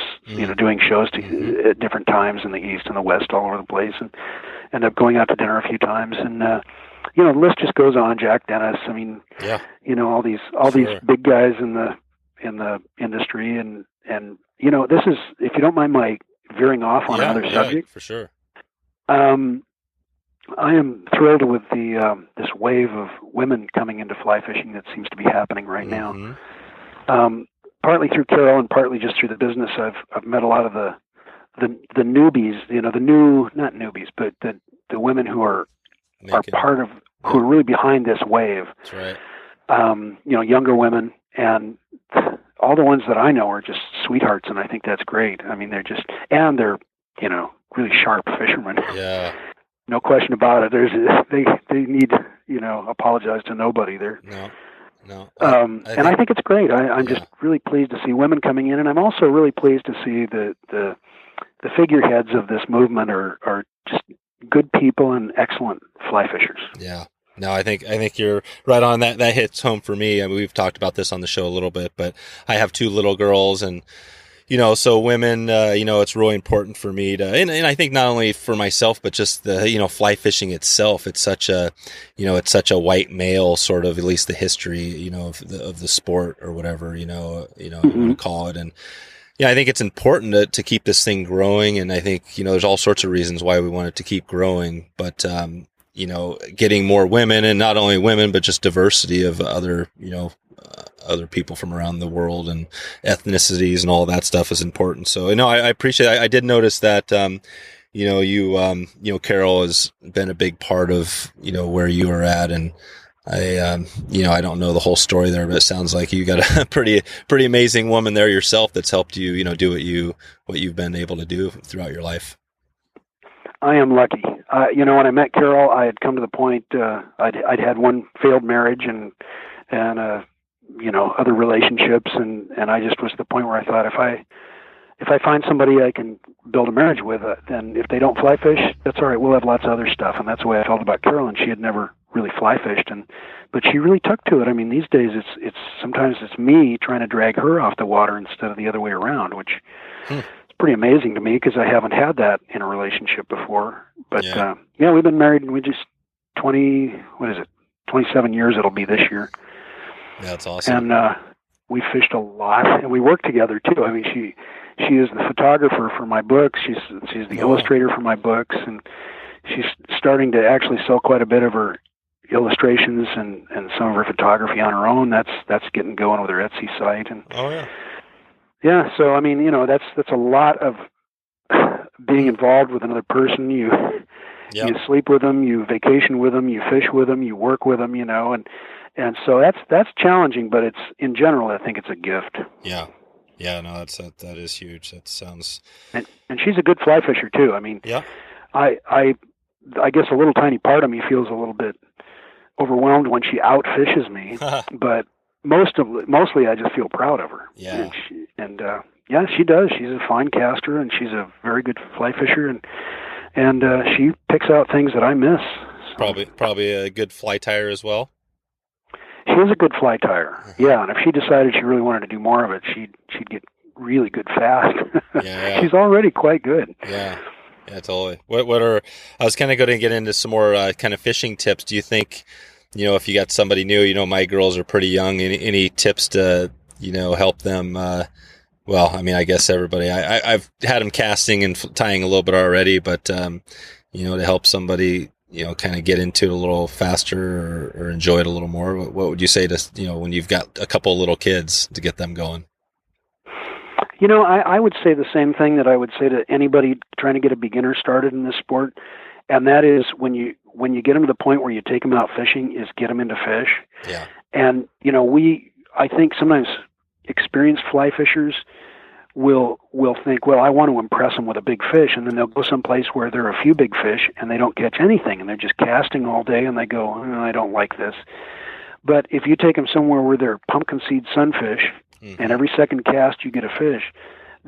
doing shows at different times in the East and the West, all over the place, and ended up going out to dinner a few times, and the list just goes on. Jack Dennis, I mean, all these big guys in the industry, and this is, if you don't mind my veering off on another subject. For sure. I am thrilled with this wave of women coming into fly fishing that seems to be happening right now. Partly through Carol and partly just through the business. I've met a lot of the newbies, not newbies, but the women who are part of, who are really behind this wave. That's right. Younger women, and all the ones that I know are just sweethearts, and I think that's great. I mean, they're really sharp fishermen. Yeah. No question about it. They need, apologize to nobody. No. I think it's great. I'm just really pleased to see women coming in, and I'm also really pleased to see the figureheads of this movement are just good people and excellent fly fishers. Yeah. No, I think you're right on that. That hits home for me. I mean, we've talked about this on the show a little bit, but I have 2 little girls, and so women, it's really important for me to, and I think not only for myself, but just the, fly fishing itself. It's such a white male sort of, at least the history, of the sport or whatever, you want to call it. And I think it's important to keep this thing growing. And I think, there's all sorts of reasons why we want it to keep growing, but, getting more women, and not only women, but just diversity of other, other people from around the world and ethnicities and all that stuff is important. So, I appreciate it. I did notice that, Carol has been a big part of, where you are at. And I don't know the whole story there, but it sounds like you got a pretty amazing woman there yourself that's helped you, do what you've been able to do throughout your life. I am lucky. When I met Carol, I had come to the point, I'd had one failed marriage and other relationships, and I just was at the point where I thought, if I find somebody I can build a marriage with, then if they don't fly fish, that's all right. We'll have lots of other stuff. And that's the way I felt about Carol. And she had never really fly fished, but she really took to it. I mean, these days it's sometimes it's me trying to drag her off the water instead of the other way around, which is pretty amazing to me because I haven't had that in a relationship before. But we've been married, and we just 27 years it'll be this year. Yeah, that's awesome. And we fished a lot, and we worked together too. I mean, she is the photographer for my books. She's the illustrator for my books, and she's starting to actually sell quite a bit of her illustrations and some of her photography on her own. That's getting going with her Etsy site. And yeah. So I mean, that's a lot of being involved with another person. You sleep with them, you vacation with them, you fish with them, you work with them, and so that's challenging, but it's, in general, I think it's a gift. Yeah. Yeah, no, that is huge. That sounds. And she's a good fly fisher too. I mean, I guess a little tiny part of me feels a little bit overwhelmed when she outfishes me, but mostly I just feel proud of her. Yeah. And she does. She's a fine caster, and she's a very good fly fisher, and she picks out things that I miss. So. Probably a good fly tire as well. She is a good fly tire, yeah. And if she decided she really wanted to do more of it, she'd get really good fast. Yeah. She's already quite good. Yeah, totally. What are? I was kind of going to get into some more kind of fishing tips. Do you think, if you got somebody new, my girls are pretty young. Any tips to help them? Well, I mean, I guess everybody. I've had them casting and tying a little bit already, but to help somebody. Kind of get into it a little faster or enjoy it a little more. What would you say to, when you've got a couple of little kids to get them going? I would say the same thing that I would say to anybody trying to get a beginner started in this sport. And that is when you get them to the point where you take them out fishing is get them into fish. Yeah. And, I think sometimes experienced fly fishers will think, well, I want to impress them with a big fish, and then they'll go someplace where there are a few big fish and they don't catch anything, and they're just casting all day, and they go, I don't like this. But if you take them somewhere where there are pumpkin seed sunfish, and every second cast you get a fish,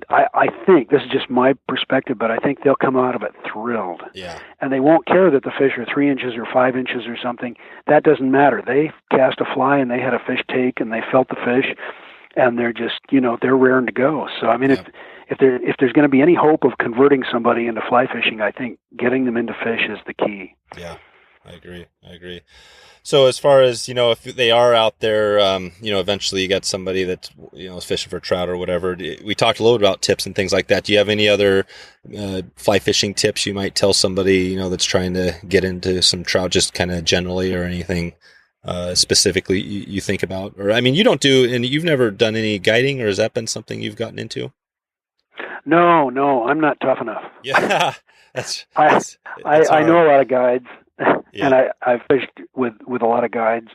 I think, this is just my perspective, but I think they'll come out of it thrilled. Yeah. And they won't care that the fish are 3 inches or 5 inches or something. That doesn't matter. They cast a fly and they had a fish take and they felt the fish, and they're just, they're raring to go. So, I mean, if there's going to be any hope of converting somebody into fly fishing, I think getting them into fish is the key. Yeah, I agree. So as far as, if they are out there, eventually you got somebody that, is fishing for trout or whatever. We talked a little bit about tips and things like that. Do you have any other fly fishing tips you might tell somebody, that's trying to get into some trout, just kind of generally, or anything specifically you think about? Or, I mean, you don't do, and you've never done any guiding, or has that been something you've gotten into? No, I'm not tough enough. Yeah. I know a lot of guides. Yeah. And I've fished with a lot of guides,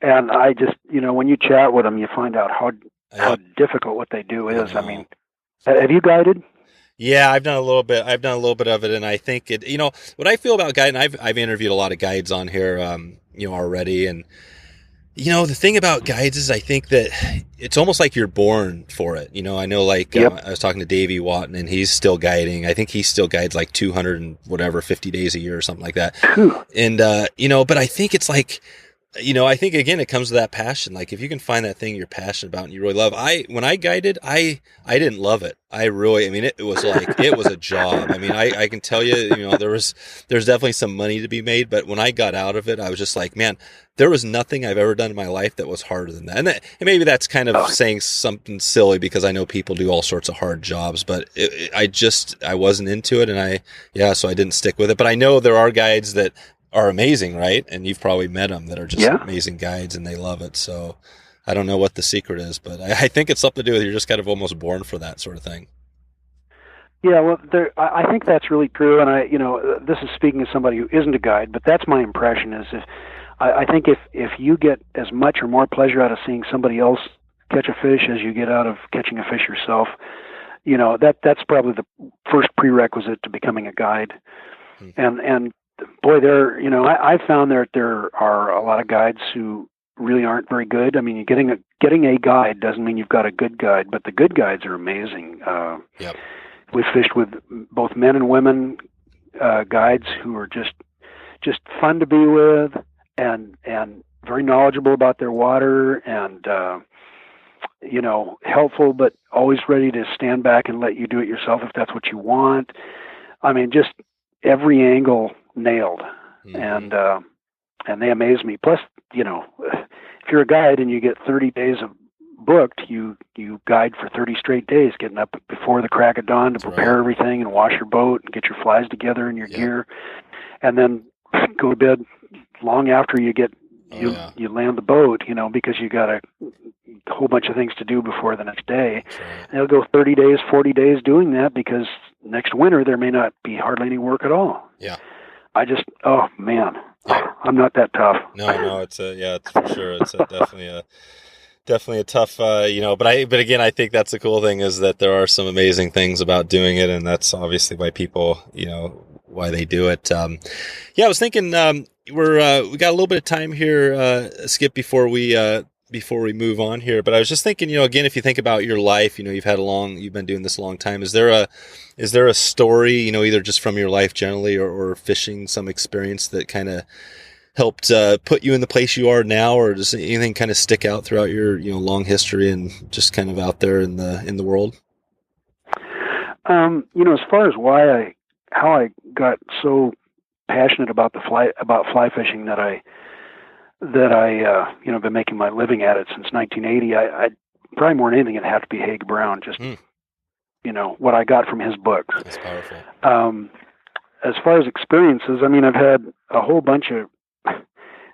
And I just, when you chat with them, you find out how difficult what they do is. I mean, have you guided? Yeah, I've done a little bit. I've done a little bit of it, and I think it. What I feel about guiding. I've interviewed a lot of guides on here, already, and the thing about guides is I think that it's almost like you're born for it. I know, like, I was talking to Davey Watton, and he's still guiding. I think he still guides like 200 and 50 days a year or something like that. And but I think it's like. I think again it comes to that passion. Like if you can find that thing you're passionate about and you really love. When I guided, I didn't love it. It was like it was a job. I mean, I can tell you, there's definitely some money to be made, but when I got out of it, I was just like, man, there was nothing I've ever done in my life that was harder than that. And maybe that's kind of saying something silly because I know people do all sorts of hard jobs, but I wasn't into it, and so I didn't stick with it. But I know there are guides that are amazing, right? And you've probably met them that are just amazing guides and they love it. So I don't know what the secret is, but I think it's something to do with you're just kind of almost born for that sort of thing. Yeah, well, I think that's really true. And this is speaking as somebody who isn't a guide, but that's my impression is I think if you get as much or more pleasure out of seeing somebody else catch a fish as you get out of catching a fish yourself, that's probably the first prerequisite to becoming a guide. And boy, I found there are a lot of guides who really aren't very good. I mean, getting a guide doesn't mean you've got a good guide, but the good guides are amazing. We've fished with both men and women guides who are just fun to be with and very knowledgeable about their water and helpful, but always ready to stand back and let you do it yourself if that's what you want. I mean, just every angle nailed. And they amaze me. Plus, if you're a guide and you get 30 days of booked, you guide for 30 straight days, getting up before the crack of dawn to prepare everything and wash your boat and get your flies together and your gear, and then go to bed long after you land the boat, because you got a whole bunch of things to do before the next day. And they'll go 30 days, 40 days doing that because next winter there may not be hardly any work at all. Oh man, I'm not that tough. No, it's for sure. It's definitely a tough, but again, I think that's the cool thing is that there are some amazing things about doing it. And that's obviously why people, why they do it. I was thinking, we got a little bit of time here, Skip, before we move on here. But I was just thinking, again, if you think about your life, you've been doing this a long time. Is there a story, either just from your life generally or fishing, some experience that kind of helped put you in the place you are now, or does anything kind of stick out throughout your long history and just kind of out there in the world? As far as how I got so passionate about fly fishing that I been making my living at it since 1980. I probably more than anything, it had to be Haig Brown. Just what I got from his books. That's powerful. As far as experiences, I mean, I've had a whole bunch of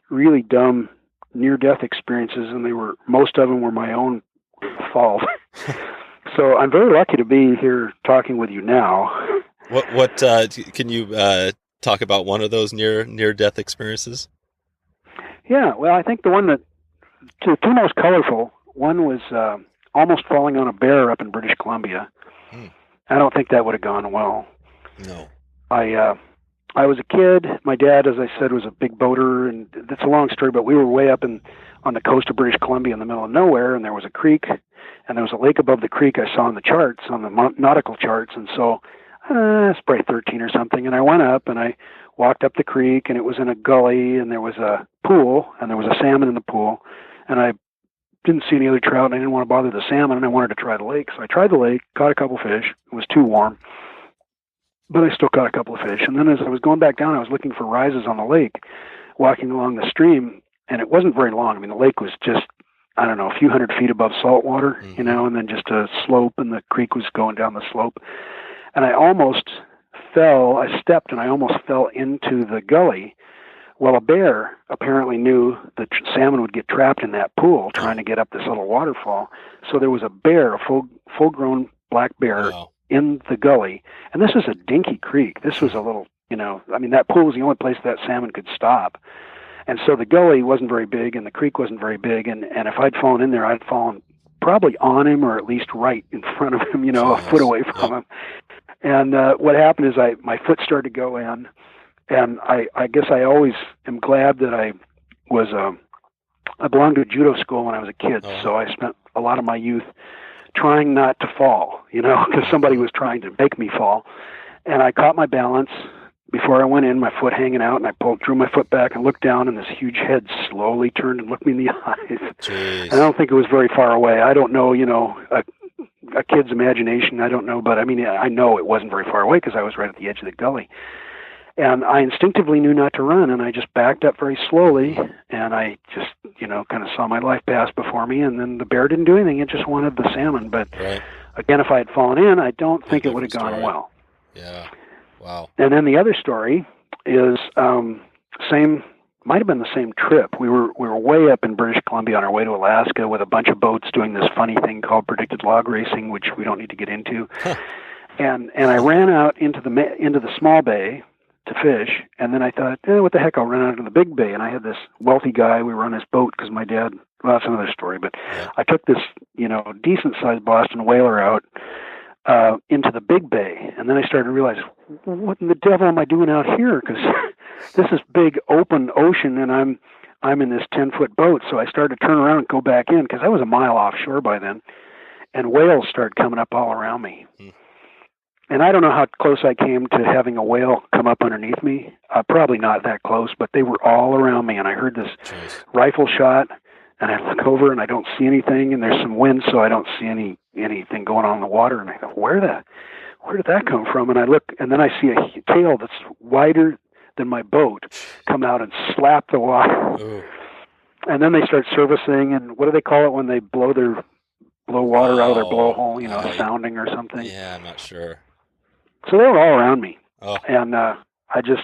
really dumb near-death experiences, and most of them were my own fault. So I'm very lucky to be here talking with you now. What can you talk about one of those near-death experiences? Yeah, well, I think the one two most colorful, one was almost falling on a bear up in British Columbia. I don't think that would have gone well. No. I was a kid. My dad, as I said, was a big boater, and that's a long story, but we were way up on the coast of British Columbia in the middle of nowhere, and there was a creek, and there was a lake above the creek I saw on the charts, on the nautical charts, and so it's probably 13 or something, and I went up, and I walked up the creek, and it was in a gully, and there was a pool, and there was a salmon in the pool, and I didn't see any other trout, and I didn't want to bother the salmon, and I wanted to try the lake, so I tried the lake, caught a couple fish. It was too warm, but I still caught a couple of fish, and then as I was going back down, I was looking for rises on the lake, walking along the stream, and it wasn't very long. I mean, the lake was just, I don't know, a few hundred feet above salt water, and then just a slope, and the creek was going down the slope, and I stepped and I almost fell into the gully. Well, a bear apparently knew that salmon would get trapped in that pool trying to get up this little waterfall. So there was a bear, a full-grown black bear in the gully. And this is a dinky creek. This was a little, that pool was the only place that salmon could stop. And so the gully wasn't very big, and the creek wasn't very big, and if I'd fallen in there, I'd fallen probably on him or at least right in front of him, a foot away from him. And what happened is my foot started to go in, and I guess I always am glad that I belonged to a judo school when I was a kid, so I spent a lot of my youth trying not to fall, because somebody was trying to make me fall. And I caught my balance before I went in, my foot hanging out, and I drew my foot back and looked down, and this huge head slowly turned and looked me in the eyes. Jeez. I don't think it was very far away. I don't know, a kid's imagination, I don't know, but I mean, I know it wasn't very far away because I was right at the edge of the gully. And I instinctively knew not to run, and I just backed up very slowly, and I just, kind of saw my life pass before me, and then the bear didn't do anything. It just wanted the salmon. But again, if I had fallen in, I don't think it would have gone well. Yeah. Wow. And then the other story is might have been the same trip. We were way up in British Columbia on our way to Alaska with a bunch of boats doing this funny thing called predicted log racing, which we don't need to get into. Huh. And I ran out into the small bay to fish, and then I thought, what the heck, I'll run out into the big bay. And I had this wealthy guy, we were on his boat because my dad, well, that's another story, but I took this, decent-sized Boston whaler out into the big bay, and then I started to realize, what in the devil am I doing out here? Because this is big open ocean, and I'm in this 10-foot boat. So I started to turn around and go back in because I was a mile offshore by then, and whales started coming up all around me. And I don't know how close I came to having a whale come up underneath me. Probably not that close, but they were all around me, and I heard this rifle shot, and I look over and I don't see anything, and there's some wind, so I don't see anything going on in the water. And I go, where did that come from? And I look, and then I see a tail that's wider than my boat come out and slap the water. Ooh. And then they start servicing, and what do they call it when they blow water out of their blowhole? Sounding or something. Yeah, I'm not sure. So they were all around me, and I just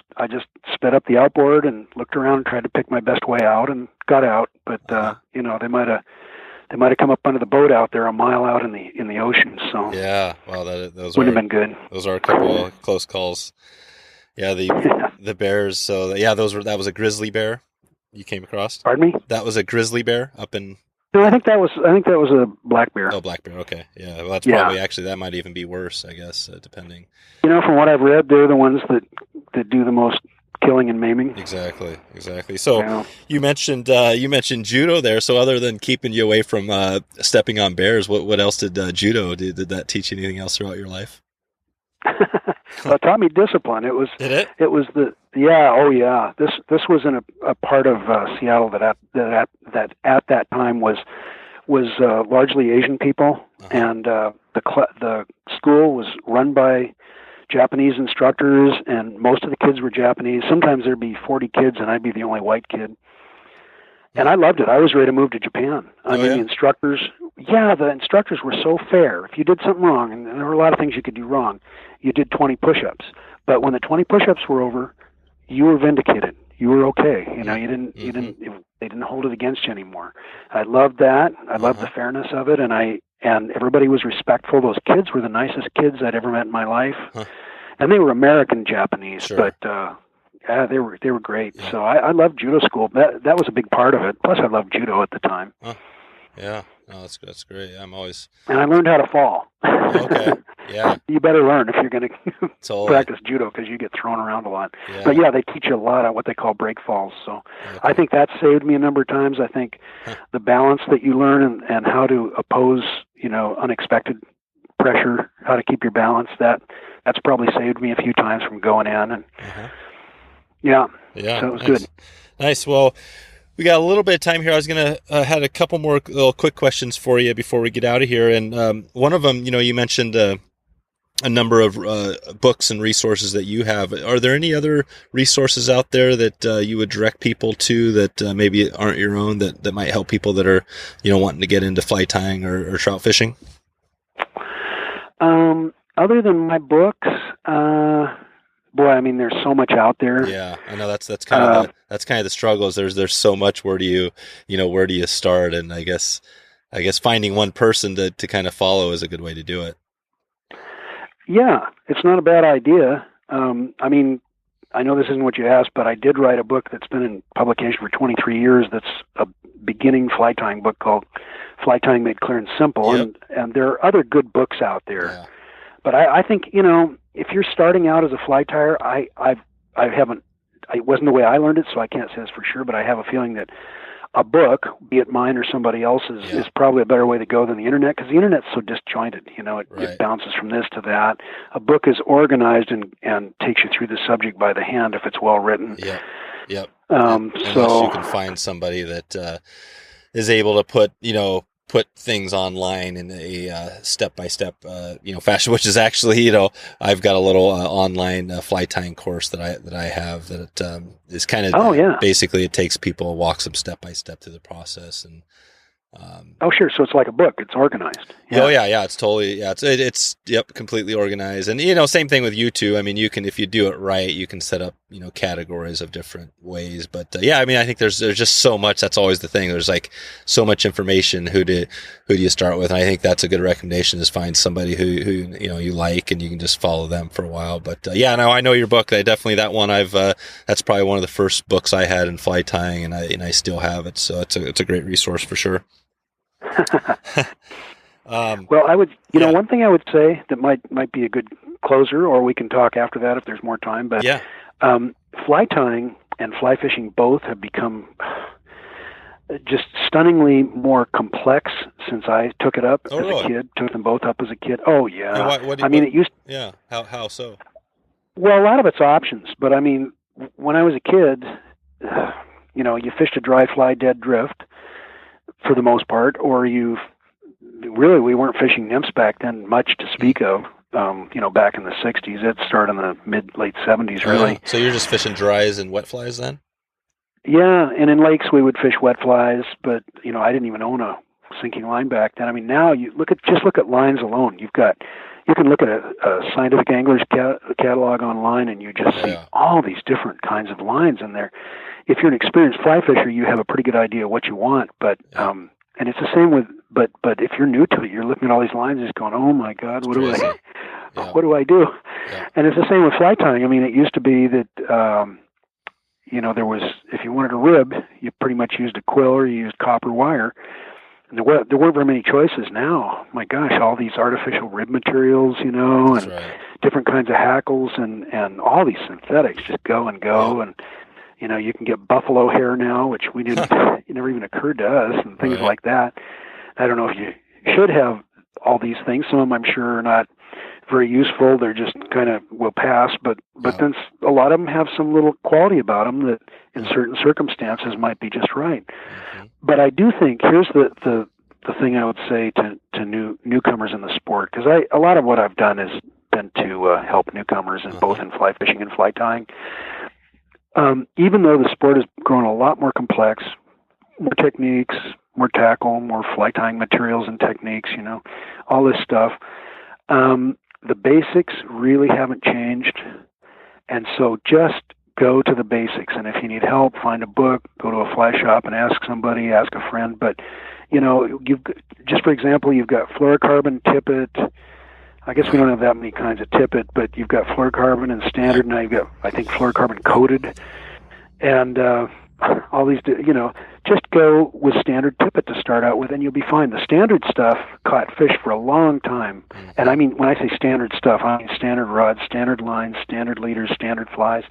sped up the outboard and looked around and tried to pick my best way out and got out. But they might have come up under the boat out there a mile out in the ocean. So yeah, well, those wouldn't have been good. Those are a couple of close calls. Yeah, the bears. So that was a grizzly bear you came across. Pardon me? That was a grizzly bear up in. No, I think that was a black bear. Oh, black bear. Okay, yeah. Well, that's probably actually that might even be worse, I guess, depending. From what I've read, they're the ones that do the most killing and maiming. Exactly. So you mentioned judo there. So other than keeping you away from stepping on bears, what else did judo do? Did that teach you anything else throughout your life? Well, it taught me discipline. It was. Did it? It was the. Yeah. Oh, yeah. This was in a part of Seattle that at that time was largely Asian people, and the school was run by Japanese instructors, and most of the kids were Japanese. Sometimes there'd be 40 kids, and I'd be the only white kid. And I loved it. I was ready to move to Japan. The instructors were so fair. If you did something wrong, and there were a lot of things you could do wrong, you did 20 push-ups. But when the 20 push-ups were over, you were vindicated. You were okay. They didn't hold it against you anymore. I loved that. I loved the fairness of it, and everybody was respectful. Those kids were the nicest kids I'd ever met in my life. And they were American Japanese, but they were great. Yeah. So I loved judo school. That was a big part of it. Plus, I loved judo at the time. Yeah, no, that's great. And I learned how to fall. Okay. Yeah. You better learn if you're going to practice judo because you get thrown around a lot. Yeah. But they teach you a lot of what they call break falls. So I think that saved me a number of times. I think the balance that you learn and how to oppose, unexpected pressure, how to keep your balance, that's probably saved me a few times from going in. And so it was good. Nice. Well, we got a little bit of time here. I was going to had a couple more little quick questions for you before we get out of here. And one of them, you mentioned a number of books and resources that you have. Are there any other resources out there that you would direct people to that maybe aren't your own that might help people that are, wanting to get into fly tying or trout fishing? Other than my books, there's so much out there. Yeah, I know that's kind of the struggle. Is there's so much. Where do you start? And I guess finding one person to kind of follow is a good way to do it. Yeah, it's not a bad idea. I know this isn't what you asked, but I did write a book that's been in publication for 23 years. That's a beginning fly tying book called Fly Tying Made Clear and Simple. Yep. And there are other good books out there. Yeah. But I think, you know, if you're starting out as a fly tyer, it wasn't the way I learned it, so I can't say this for sure, but I have a feeling that a book, be it mine or somebody else's, is probably a better way to go than the internet, because the internet's so disjointed. You know, it bounces from this to that. A book is organized and takes you through the subject by the hand if it's well written. Yep. Unless you can find somebody that is able to put things online in a step-by-step, fashion, which is actually, I've got a little online fly tying course that I have that is kind of, basically it takes people, walks them step-by-step through the process. And sure. So it's like a book. It's organized. Yeah. Oh yeah. It's totally, it's completely organized. And, same thing with YouTube. I mean, you can, if you do it right, you can set up, categories of different ways. But I mean, I think there's just so much. That's always the thing. There's like so much information. Who do you start with? And I think that's a good recommendation, is find somebody who you like, and you can just follow them for a while. But I know your book. That one that's probably one of the first books I had in fly tying, and I still have it. So it's a great resource for sure. Well, I would, one thing I would say that might be a good closer, or we can talk after that if there's more time. But fly tying and fly fishing both have become just stunningly more complex since I took it up as a kid. Took them both up as a kid. Oh yeah. It used. Yeah. How so? Well, a lot of it's options, but I mean, when I was a kid, you fished a dry fly dead drift for the most part, or we weren't fishing nymphs back then much to speak of, back in the 60s. It started in the late 70s, really. So you're just fishing dries and wet flies then? Yeah, and in lakes we would fish wet flies, but, I didn't even own a sinking line back then. I mean, now you look at lines alone. You can look at a Scientific Angler's catalog online, and you just see all these different kinds of lines in there. If you're an experienced fly fisher, you have a pretty good idea what you want, but and it's the same with but if you're new to it, you're looking at all these lines just going, oh my God, what do I do? Yeah. And it's the same with fly tying. I mean, it used to be that there was, if you wanted a rib, you pretty much used a quill or you used copper wire. And there weren't very many choices now. My gosh, all these artificial rib materials, and different kinds of hackles and all these synthetics just go and go. And you can get buffalo hair now, which we didn't, it never even occurred to us, and things like that. I don't know if you should have all these things. Some of them I'm sure are not very useful. They're just kind of will pass, but then a lot of them have some little quality about them that in certain circumstances might be just right. Mm-hmm. But I do think, here's the thing I would say to newcomers in the sport, because a lot of what I've done has been to help newcomers in both in fly fishing and fly tying. Even though the sport has grown a lot more complex, more techniques, more tackle, more fly tying materials and techniques, all this stuff, the basics really haven't changed. And so just go to the basics. And if you need help, find a book, go to a fly shop and ask somebody, ask a friend. But, just for example, you've got fluorocarbon, tippet. I guess we don't have that many kinds of tippet, but you've got fluorocarbon and standard. Now you've got, I think, fluorocarbon coated. And all these, just go with standard tippet to start out with, and you'll be fine. The standard stuff caught fish for a long time. Mm-hmm. And I mean, when I say standard stuff, I mean standard rods, standard lines, standard leaders, standard flies,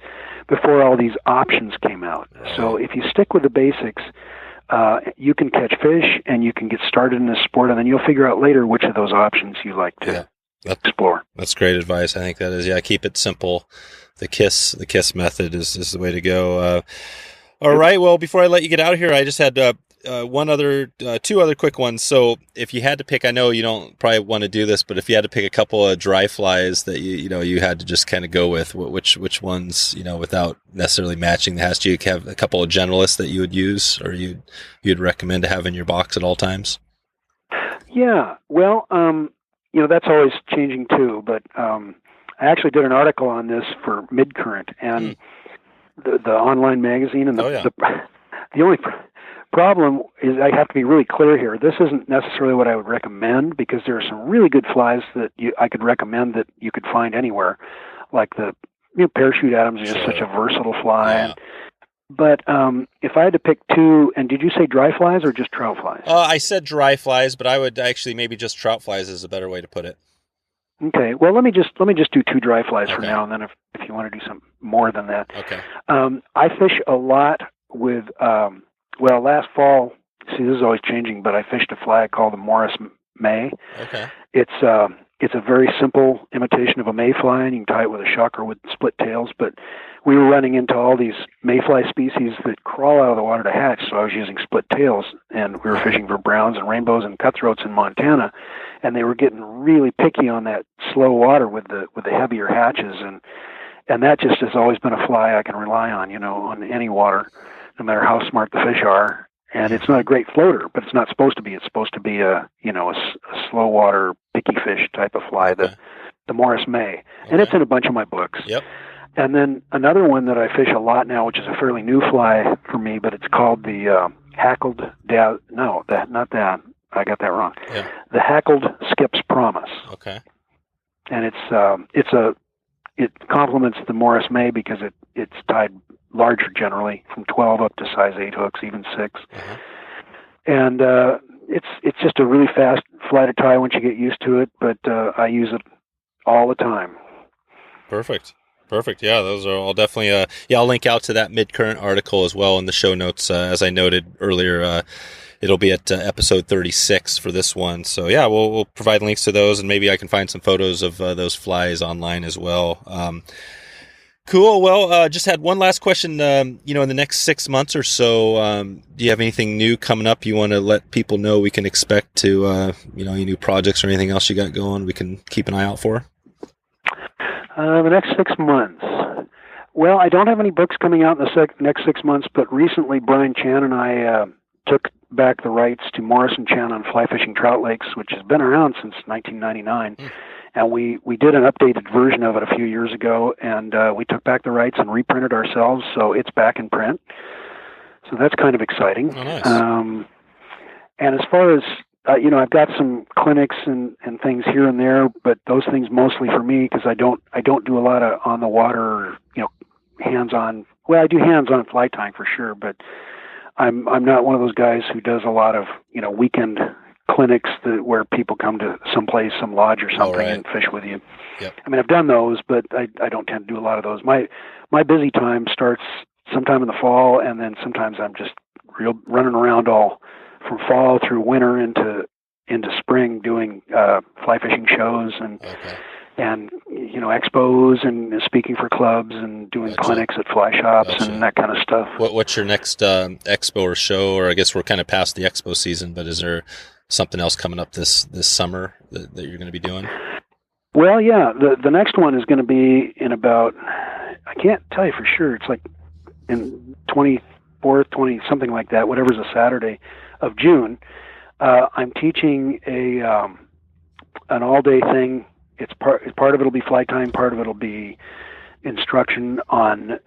before all these options came out. So if you stick with the basics, you can catch fish and you can get started in this sport, and then you'll figure out later which of those options you like to explore. That's great advice. I think that is, keep it simple. The KISS method is the way to go. All right. Well, before I let you get out of here, I just had two other quick ones. So if you had to pick, I know you don't probably want to do this, but if you had to pick a couple of dry flies that you had to just kind of go with, which ones, without necessarily matching the hatch, do you have a couple of generalists that you would use or you'd recommend to have in your box at all times? Yeah. Well, that's always changing too, but I actually did an article on this for Midcurrent and the online magazine, and the only problem is I have to be really clear here. This isn't necessarily what I would recommend, because there are some really good flies that I could recommend that you could find anywhere, like the Parachute Adams is just such a versatile fly. Yeah. But if I had to pick two, and did you say dry flies or just trout flies? I said dry flies, but I would actually maybe just trout flies is a better way to put it. Okay. Well, let me just do two dry flies for now, and then if you want to do some more than that. Okay. I fish a lot with last fall. See, this is always changing, but I fished a fly called the Morris May. Okay. It's a very simple imitation of a mayfly, and you can tie it with a shuck or with split tails. But we were running into all these mayfly species that crawl out of the water to hatch, so I was using split tails, and we were fishing for browns and rainbows and cutthroats in Montana, and they were getting really picky on that slow water with the heavier hatches, and that just has always been a fly I can rely on, on any water, no matter how smart the fish are. And it's not a great floater, but it's not supposed to be. It's supposed to be a slow water picky fish type of fly, the Morris May, and it's in a bunch of my books. Yep. And then another one that I fish a lot now, which is a fairly new fly for me, but it's called the hackled. Not that. I got that wrong. Yeah. The hackled Skip's Promise. Okay. And it complements the Morris May because it's tied larger generally, from 12 up to size 8 hooks, even 6. And it's just a really fast fly to tie once you get used to it, but I use it all the time. Perfect. Yeah, those are all definitely, I'll link out to that mid-current article as well in the show notes. As I noted earlier, it'll be at episode 36 for this one. So yeah, we'll provide links to those, and maybe I can find some photos of those flies online as well. Cool. Well, just had one last question. In the next 6 months or so, do you have anything new coming up you want to let people know we can expect to, any new projects or anything else you got going we can keep an eye out for? The next 6 months. Well, I don't have any books coming out in the next 6 months, but recently Brian Chan and I took back the rights to Morris and Chan on fly fishing trout lakes, which has been around since 1999. And we did an updated version of it a few years ago, and we took back the rights and reprinted ourselves, so it's back in print. So that's kind of exciting. Oh, nice. And as far as, I've got some clinics and things here and there, but those things mostly for me because I don't do a lot of on the water, hands-on. Well, I do hands-on fly tying for sure, but I'm not one of those guys who does a lot of, weekend clinics where people come to some lodge or something and fish with you. Yep. I mean, I've done those, but I don't tend to do a lot of those. My busy time starts sometime in the fall, and then sometimes I'm just running around all from fall through winter into spring doing fly fishing shows and expos and speaking for clubs and doing clinics at fly shops and that kind of stuff. What's your next expo or show? Or I guess we're kind of past the expo season, but is there something else coming up this summer that you're going to be doing? Well, yeah, the next one is going to be in about, I can't tell you for sure, it's like in 24th, 20, something like that, whatever's a Saturday of June. I'm teaching an all-day thing. It's part of it'll be fly time, part of it'll be instruction on,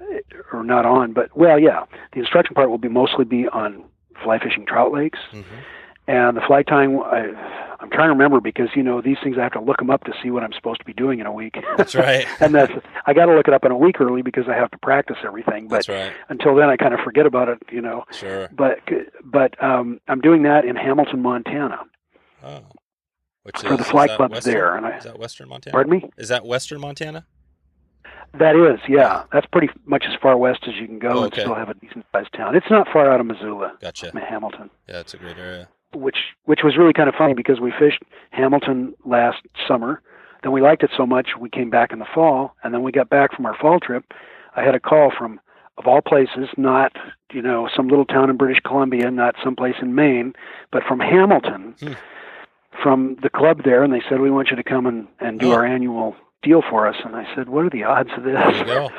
or not on, but the instruction part will mostly be on fly fishing trout lakes. Mm-hmm. And the fly tying, I'm trying to remember because, these things I have to look them up to see what I'm supposed to be doing in a week. That's right. And I got to look it up in a week early because I have to practice everything. But that's right. Until then, I kind of forget about it, Sure. But I'm doing that in Hamilton, Montana. Oh. For the fly clubs there. Is that Western Montana? Pardon me? Is that Western Montana? That is, yeah. That's pretty much as far west as you can go and still have a decent-sized town. It's not far out of Missoula. Gotcha. Hamilton. Yeah, it's a great area. Which was really kind of funny because we fished Hamilton last summer. Then we liked it so much we came back in the fall, and then we got back from our fall trip. I had a call from, of all places, not some little town in British Columbia, not someplace in Maine, but from Hamilton, from the club there, and they said, we want you to come and do our annual deal for us. And I said, what are the odds of this? There you go.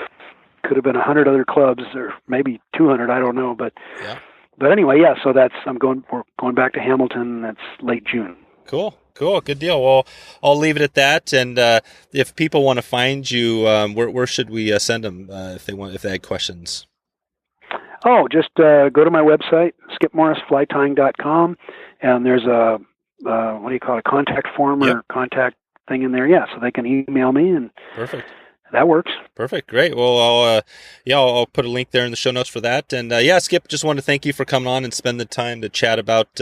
Could have been 100 other clubs, or maybe 200, I don't know, but... Yeah. But anyway, so we're going back to Hamilton. That's late June. Cool. Good deal. Well, I'll leave it at that. And if people want to find you, where should we send them if they had questions? Oh, just go to my website, skipmorrisflytying.com, and there's a contact form or contact thing in there. Yeah, so they can email me and perfect. That works. Perfect. Great. Well, I'll put a link there in the show notes for that. And Skip, just wanted to thank you for coming on and spend the time to chat about,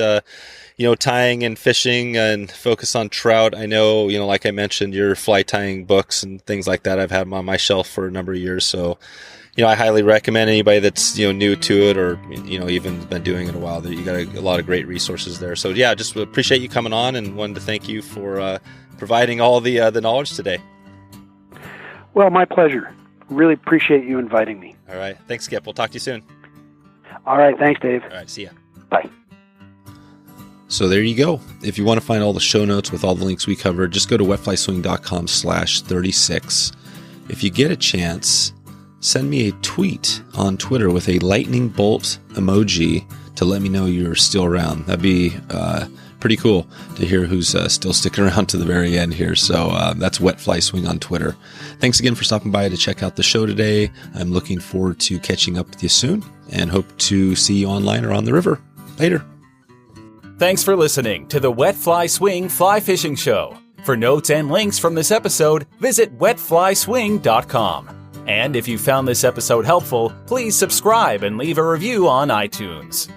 tying and fishing and focus on trout. I know, like I mentioned, your fly tying books and things like that, I've had them on my shelf for a number of years. So, I highly recommend anybody that's, new to it or, even been doing it a while, that you got a lot of great resources there. So just appreciate you coming on and wanted to thank you for providing all the knowledge today. Well, my pleasure. Really appreciate you inviting me. All right. Thanks, Skip. We'll talk to you soon. All right. Thanks, Dave. All right. See ya. Bye. So there you go. If you want to find all the show notes with all the links we covered, just go to wetflyswing.com/36. If you get a chance, send me a tweet on Twitter with a lightning bolt emoji to let me know you're still around. That'd be pretty cool to hear who's still sticking around to the very end here. So that's wetflyswing on Twitter. Thanks again for stopping by to check out the show today. I'm looking forward to catching up with you soon and hope to see you online or on the river. Later. Thanks for listening to the Wet Fly Swing Fly Fishing Show. For notes and links from this episode, visit wetflyswing.com. And if you found this episode helpful, please subscribe and leave a review on iTunes.